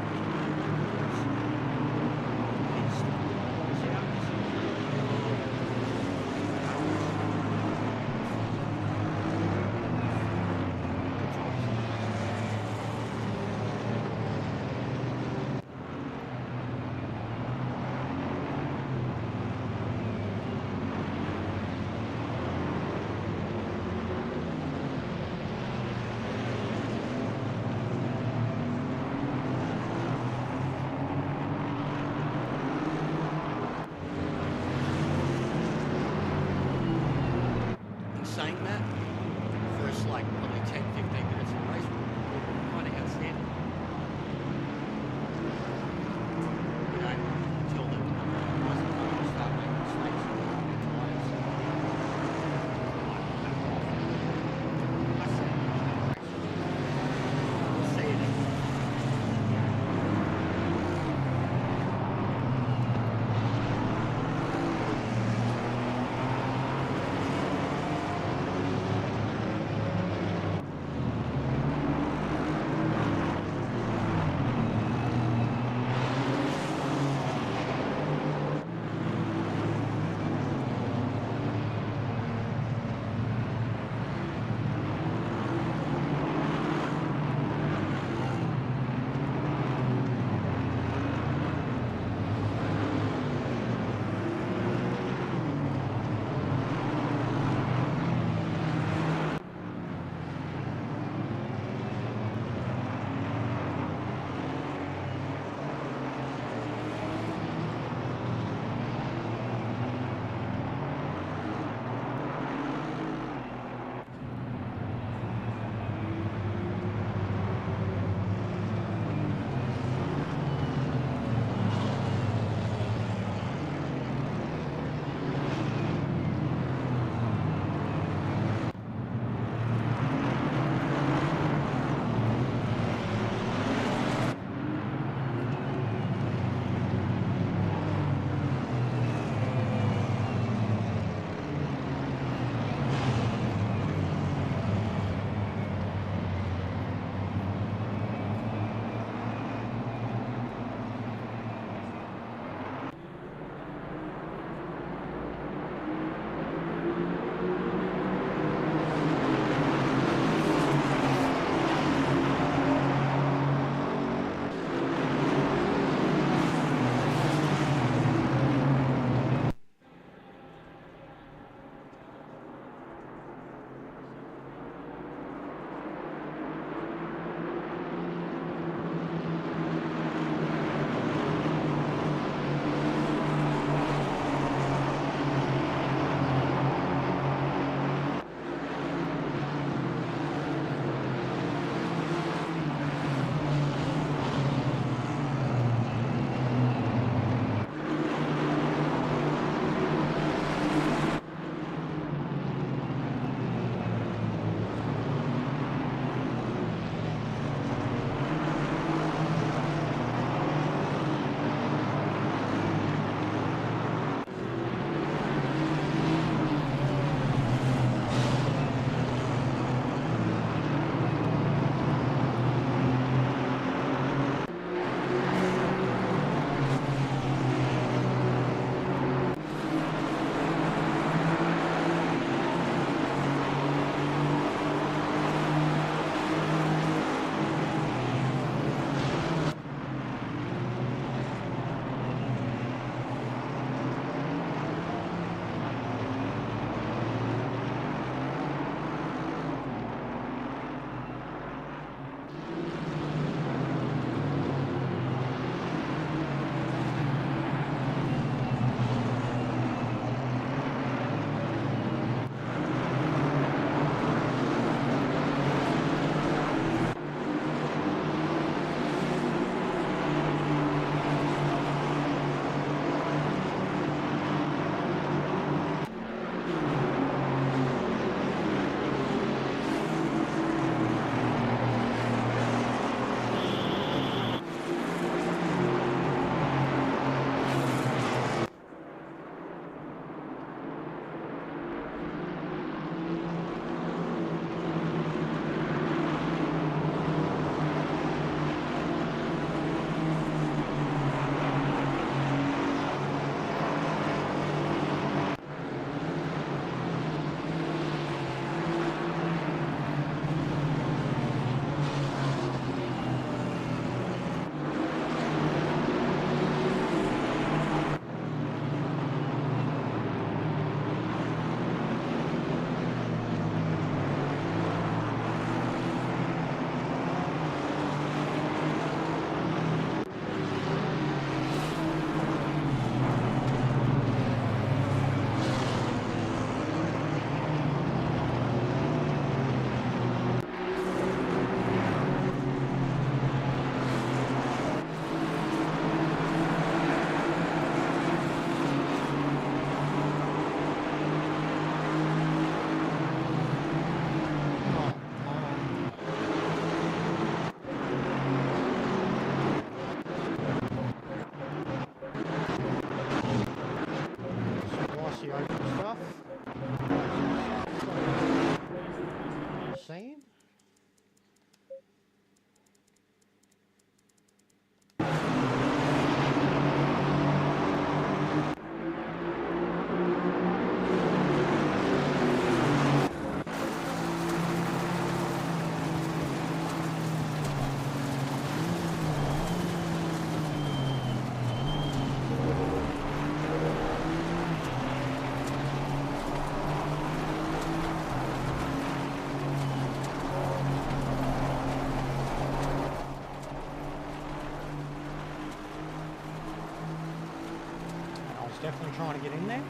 definitely trying to get in there.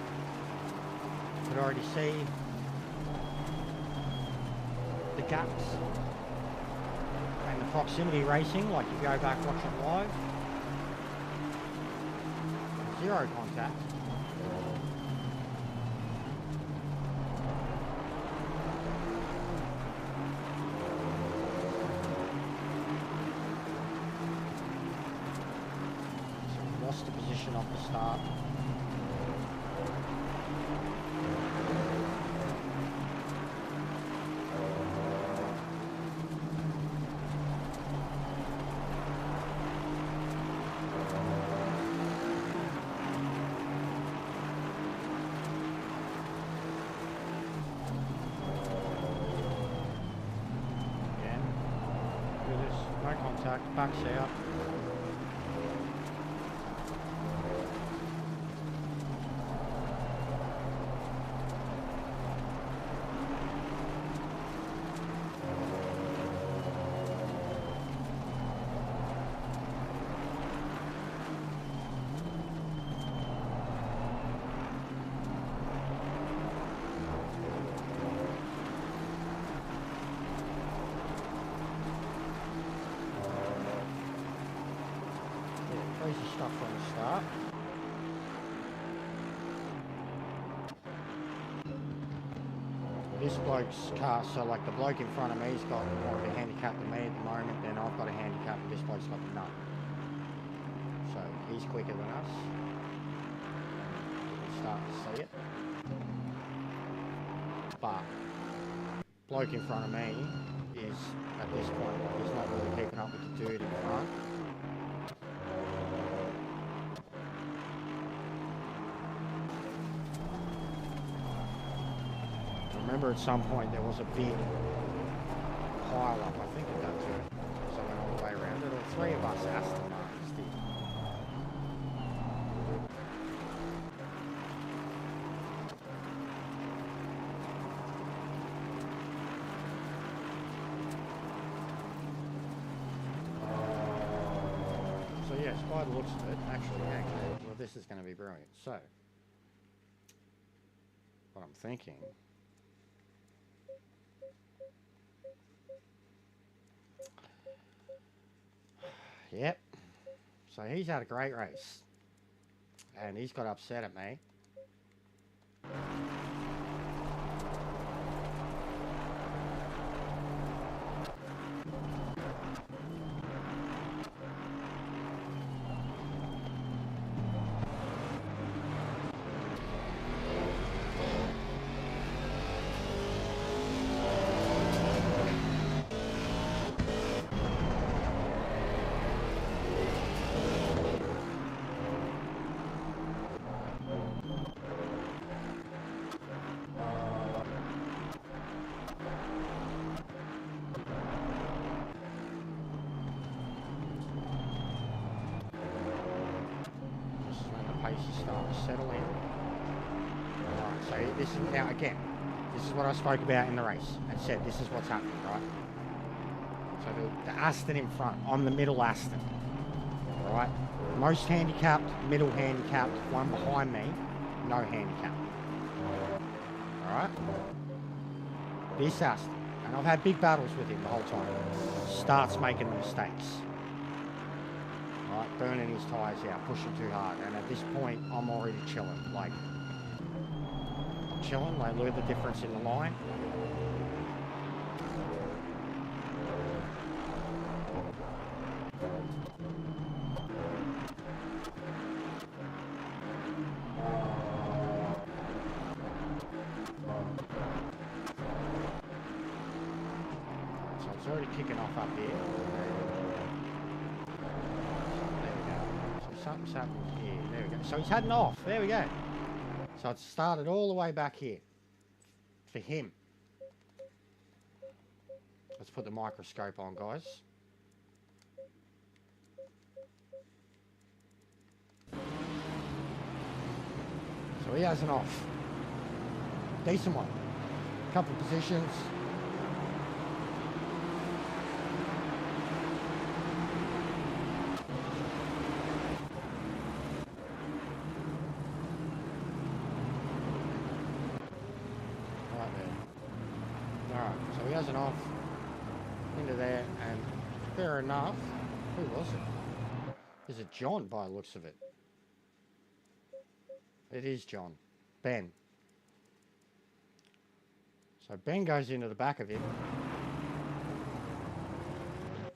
Could already see the gaps and the proximity racing, like you go back watch it live. Zero contact. So lost the position off the start. Backs out. Crazy stuff from the start. This bloke's car, so like the bloke in front of me's got more of a handicap than me at the moment, then I've got a handicap and this bloke's got the nut. So he's quicker than us. You can start to see it. But bloke in front of me is, at this point, he's not really keeping up with the dude in front. Remember at some point there was a big pile up, I think it does it. So I went all the way around it. All three of us Aston Martins did. So yes, by the looks of it, actually, well, this is going to be brilliant. So, what I'm thinking. Yep. So he's had a great race. And he's got upset at me. Start to settle in. Alright, so this is now again, this is what I spoke about in the race and said this is what's happening, right? So the Aston in front, I'm the middle Aston. Alright? Most handicapped, middle handicapped, one behind me, no handicap. Alright? This Aston, and I've had big battles with him the whole time, starts making the mistakes. Right, burning his tyres out, pushing too hard, and at this point I'm already chilling, like chilling, like look at the difference in the line. So it's already kicking off up here. Something's happening here. There we go. So he's heading off. There we go. So it's started all the way back here. For him. Let's put the microscope on, guys. So he has an off. Decent one. Couple positions. bouncing off into there, and fair enough. Who was it? Is it John by the looks of it? It is John. Ben. So Ben goes into the back of him.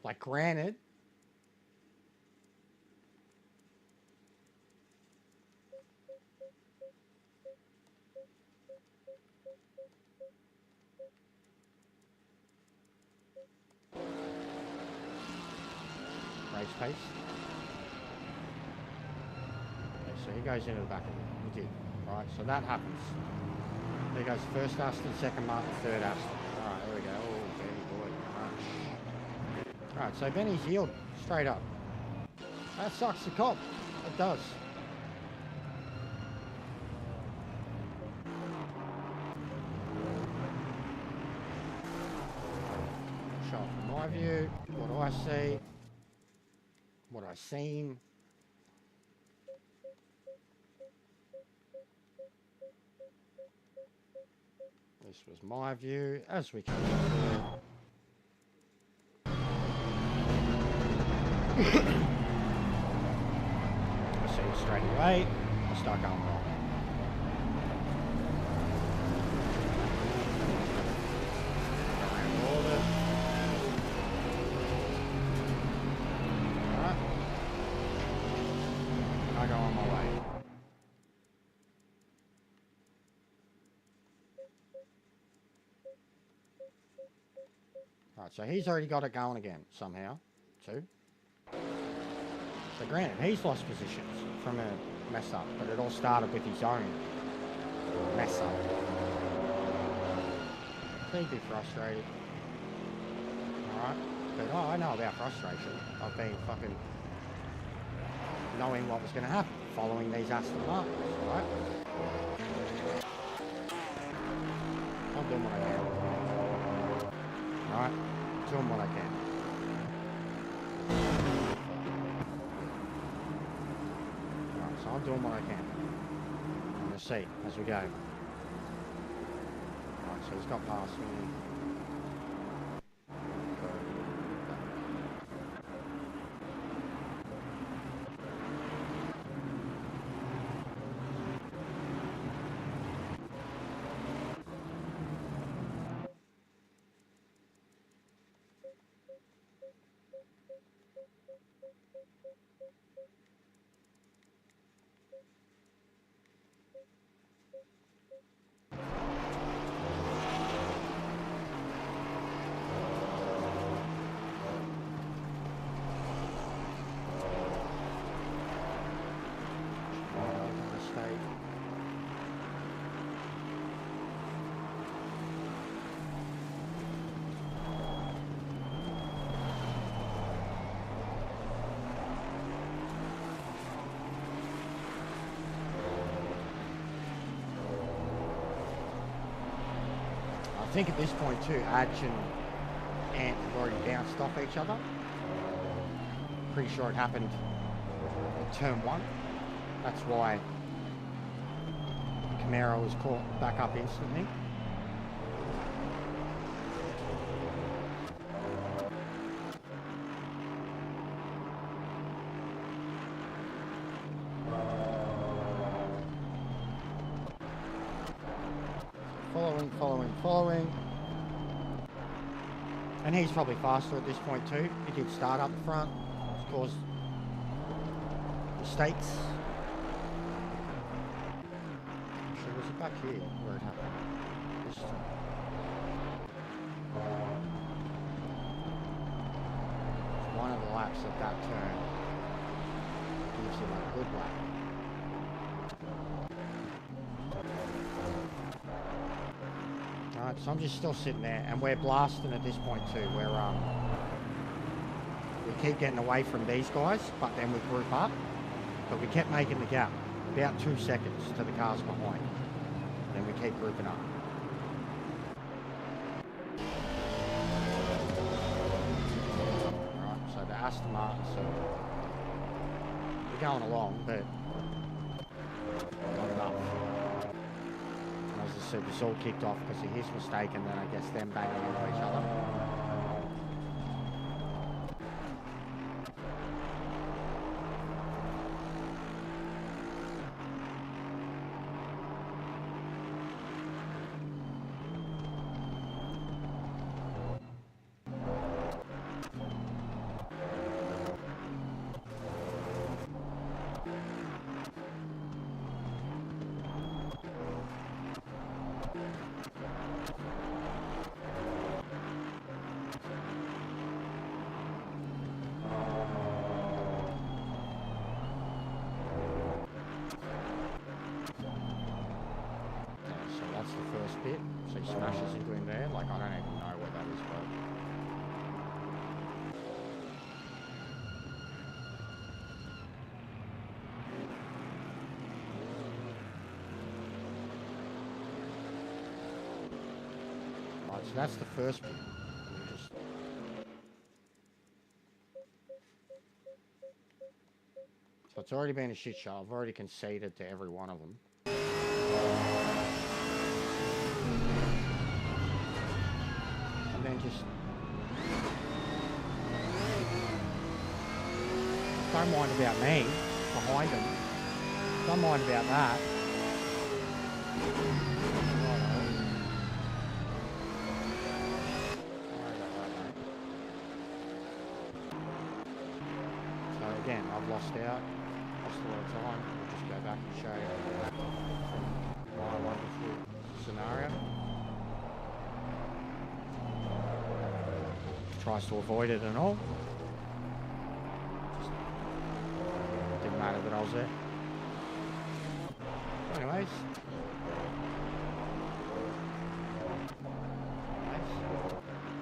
Like, granted, race pace. Okay, so he goes into the back of him. He did. Right, so that happens. There goes first Aston, second Martin, third Aston. Alright, there we go. Oh, Benny boy. Alright, so Benny's healed straight up. That sucks the cop. It does. Shot from my view. What do I see? What I seen? This was my view as we come through. I see it straight away. I start going wrong. Alright. I go on my way. Right, so he's already got it going again, somehow, too. So granted, he's lost positions from a mess up, but it all started with his own mess up. So he'd be frustrated. Alright, but oh, I know about frustration. I've been fucking knowing what was going to happen, following these Aston Martins, right? I'm doing what I can. Alright, doing what I can. Alright, so I'm doing what I can. I'm going to see as we go. Alright, so he's got past me. I think at this point too, Adge and Ant have already bounced off each other. Pretty sure it happened in turn one. That's why Camaro was caught back up instantly. Following. And he's probably faster at this point too. He did start up front. It's caused mistakes. So was it back here where it happened? This time. One of the laps of that turn gives him a good lap. Alright, so I'm just still sitting there, and we're blasting at this point too, where we keep getting away from these guys, but then we group up, but we kept making the gap, about 2 seconds to the cars behind, then we keep grouping up. Alright, so the Aston Martin, so we're going along, but not enough. as I said, this all kicked off because of his mistake and then I guess them banging into each other. Bit, so he smashes into him there. Like, I don't even know what that is, but right, so that's the first bit. So it's already been a shit show. I've already conceded to every one of them. Just don't mind about me behind them. Don't mind about that. So again, I've lost out. Lost a lot of time. We'll just go back and show you my wonderful scenario. Tries to avoid it and all. Just didn't matter that I was there. Anyways.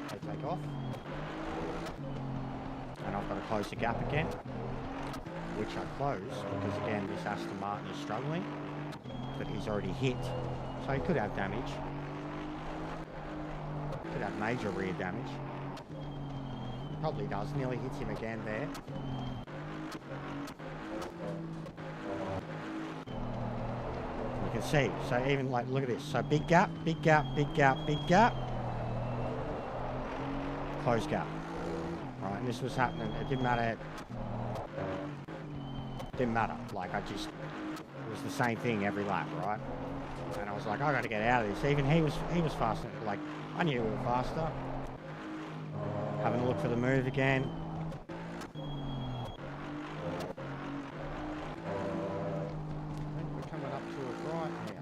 They take off. And I've got to close the gap again. Which I close because again this Aston Martin is struggling. But he's already hit. So he could have damage. Could have major rear damage. Probably does. Nearly hits him again there. You can see. So even like, look at this. So big gap, big gap, big gap, big gap. Close gap. Right, and this was happening. It didn't matter. Didn't matter. Like it was the same thing every lap, right? And I was like, I got to get out of this. Even he was faster. Like I knew we were faster. Having a look for the move again. I think we're coming up to it right now.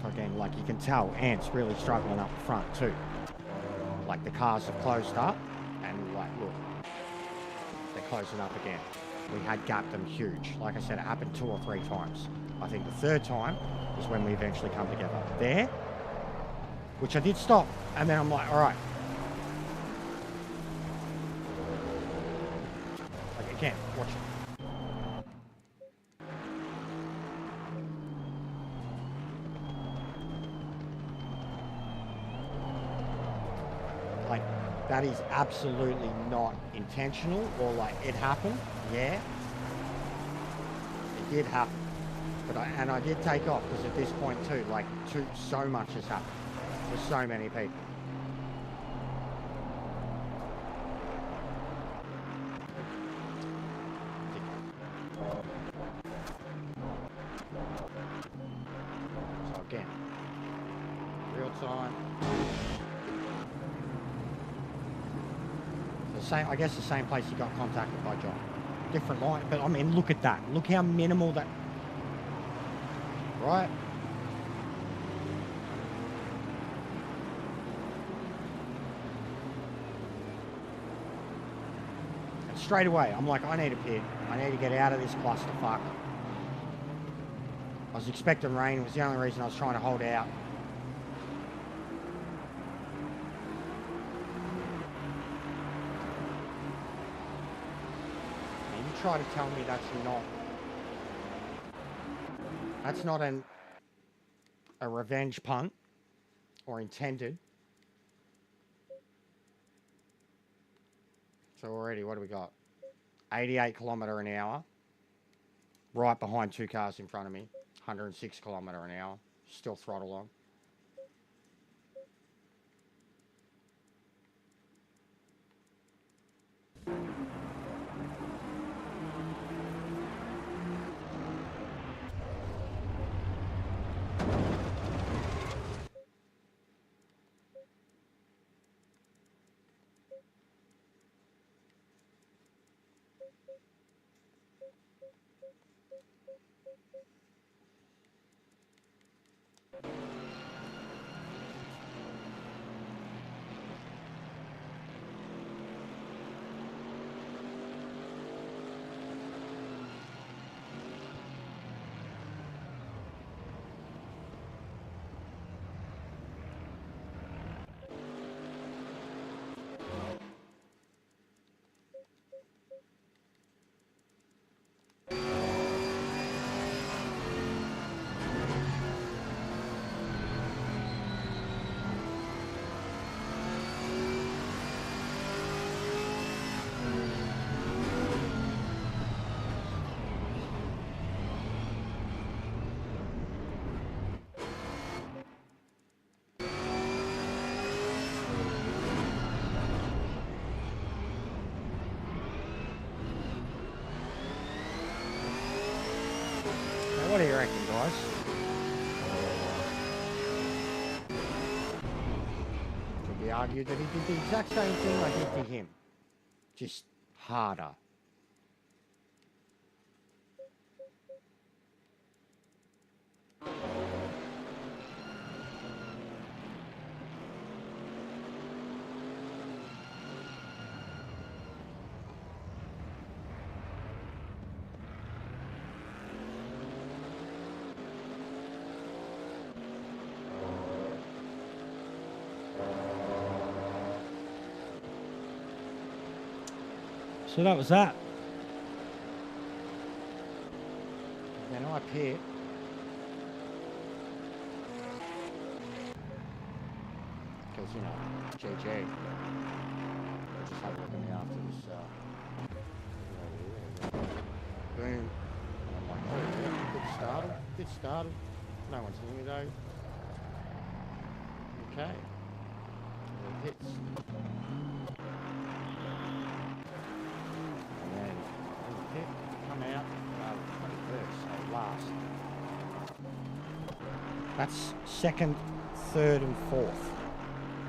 Again, like you can tell, Ant's really struggling up front too. Like the cars have closed up, and like look, they're closing up again. We had gapped them huge. Like I said, it happened 2 or 3 times. I think the third time is when we eventually come together. There, which I did stop, and then I'm like, all right. Like again, watch it. That is absolutely not intentional, or like it happened. Yeah, it did happen, but I did take off because at this point too, like so much has happened for so many people. So again, real time. Same, I guess the same place he got contacted by John. Different line, but I mean, look at that. Look how minimal that, right? And straight away, I'm like, I need a pit. I need to get out of this clusterfuck. I was expecting rain. It was the only reason I was trying to hold out. try to tell me that's not a revenge punt or intended. So already, what do we got? 88 kilometre an hour. Right behind 2 cars in front of me. 106 kilometre an hour. Still throttle on. What do you reckon, guys? Could be argued that he did the exact same thing I did to him. Just harder. So that was that. Then I pit. Because, you know, JJ. We'll just have a look at me after this. Boom. And I'm like, oh, yeah, good started. No one's near me though. Okay. Little hits. Come out, 21st, so last. That's second, third and fourth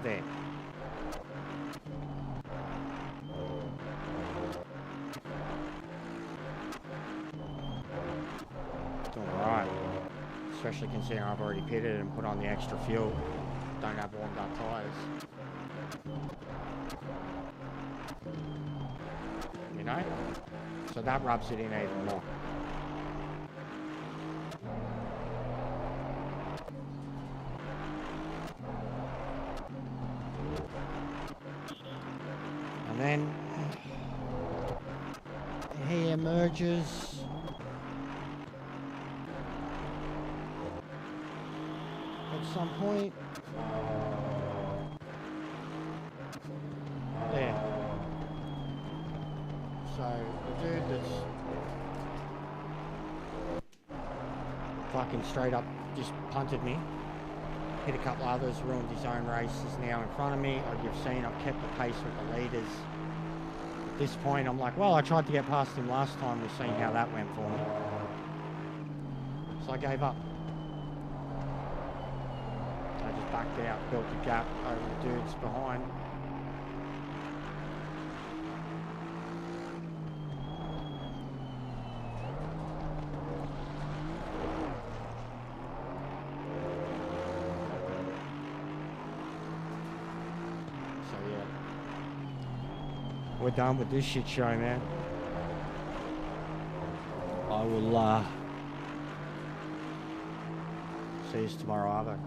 there. Alright, especially considering I've already pitted and put on the extra fuel. Don't have warmed up tyres. You know? So that rubs it in even more. And then he emerges. At some point. There. So the dude that's fucking straight up just punted me, hit a couple others, ruined his own race, is now in front of me. Like you've seen, I've kept the pace with the leaders. At this point, I'm like, well, I tried to get past him last time. We've seen how that went for me. So I gave up. I just backed out, built the gap over the dudes behind. We're done with this shit show, man. I will see you tomorrow, Arvo.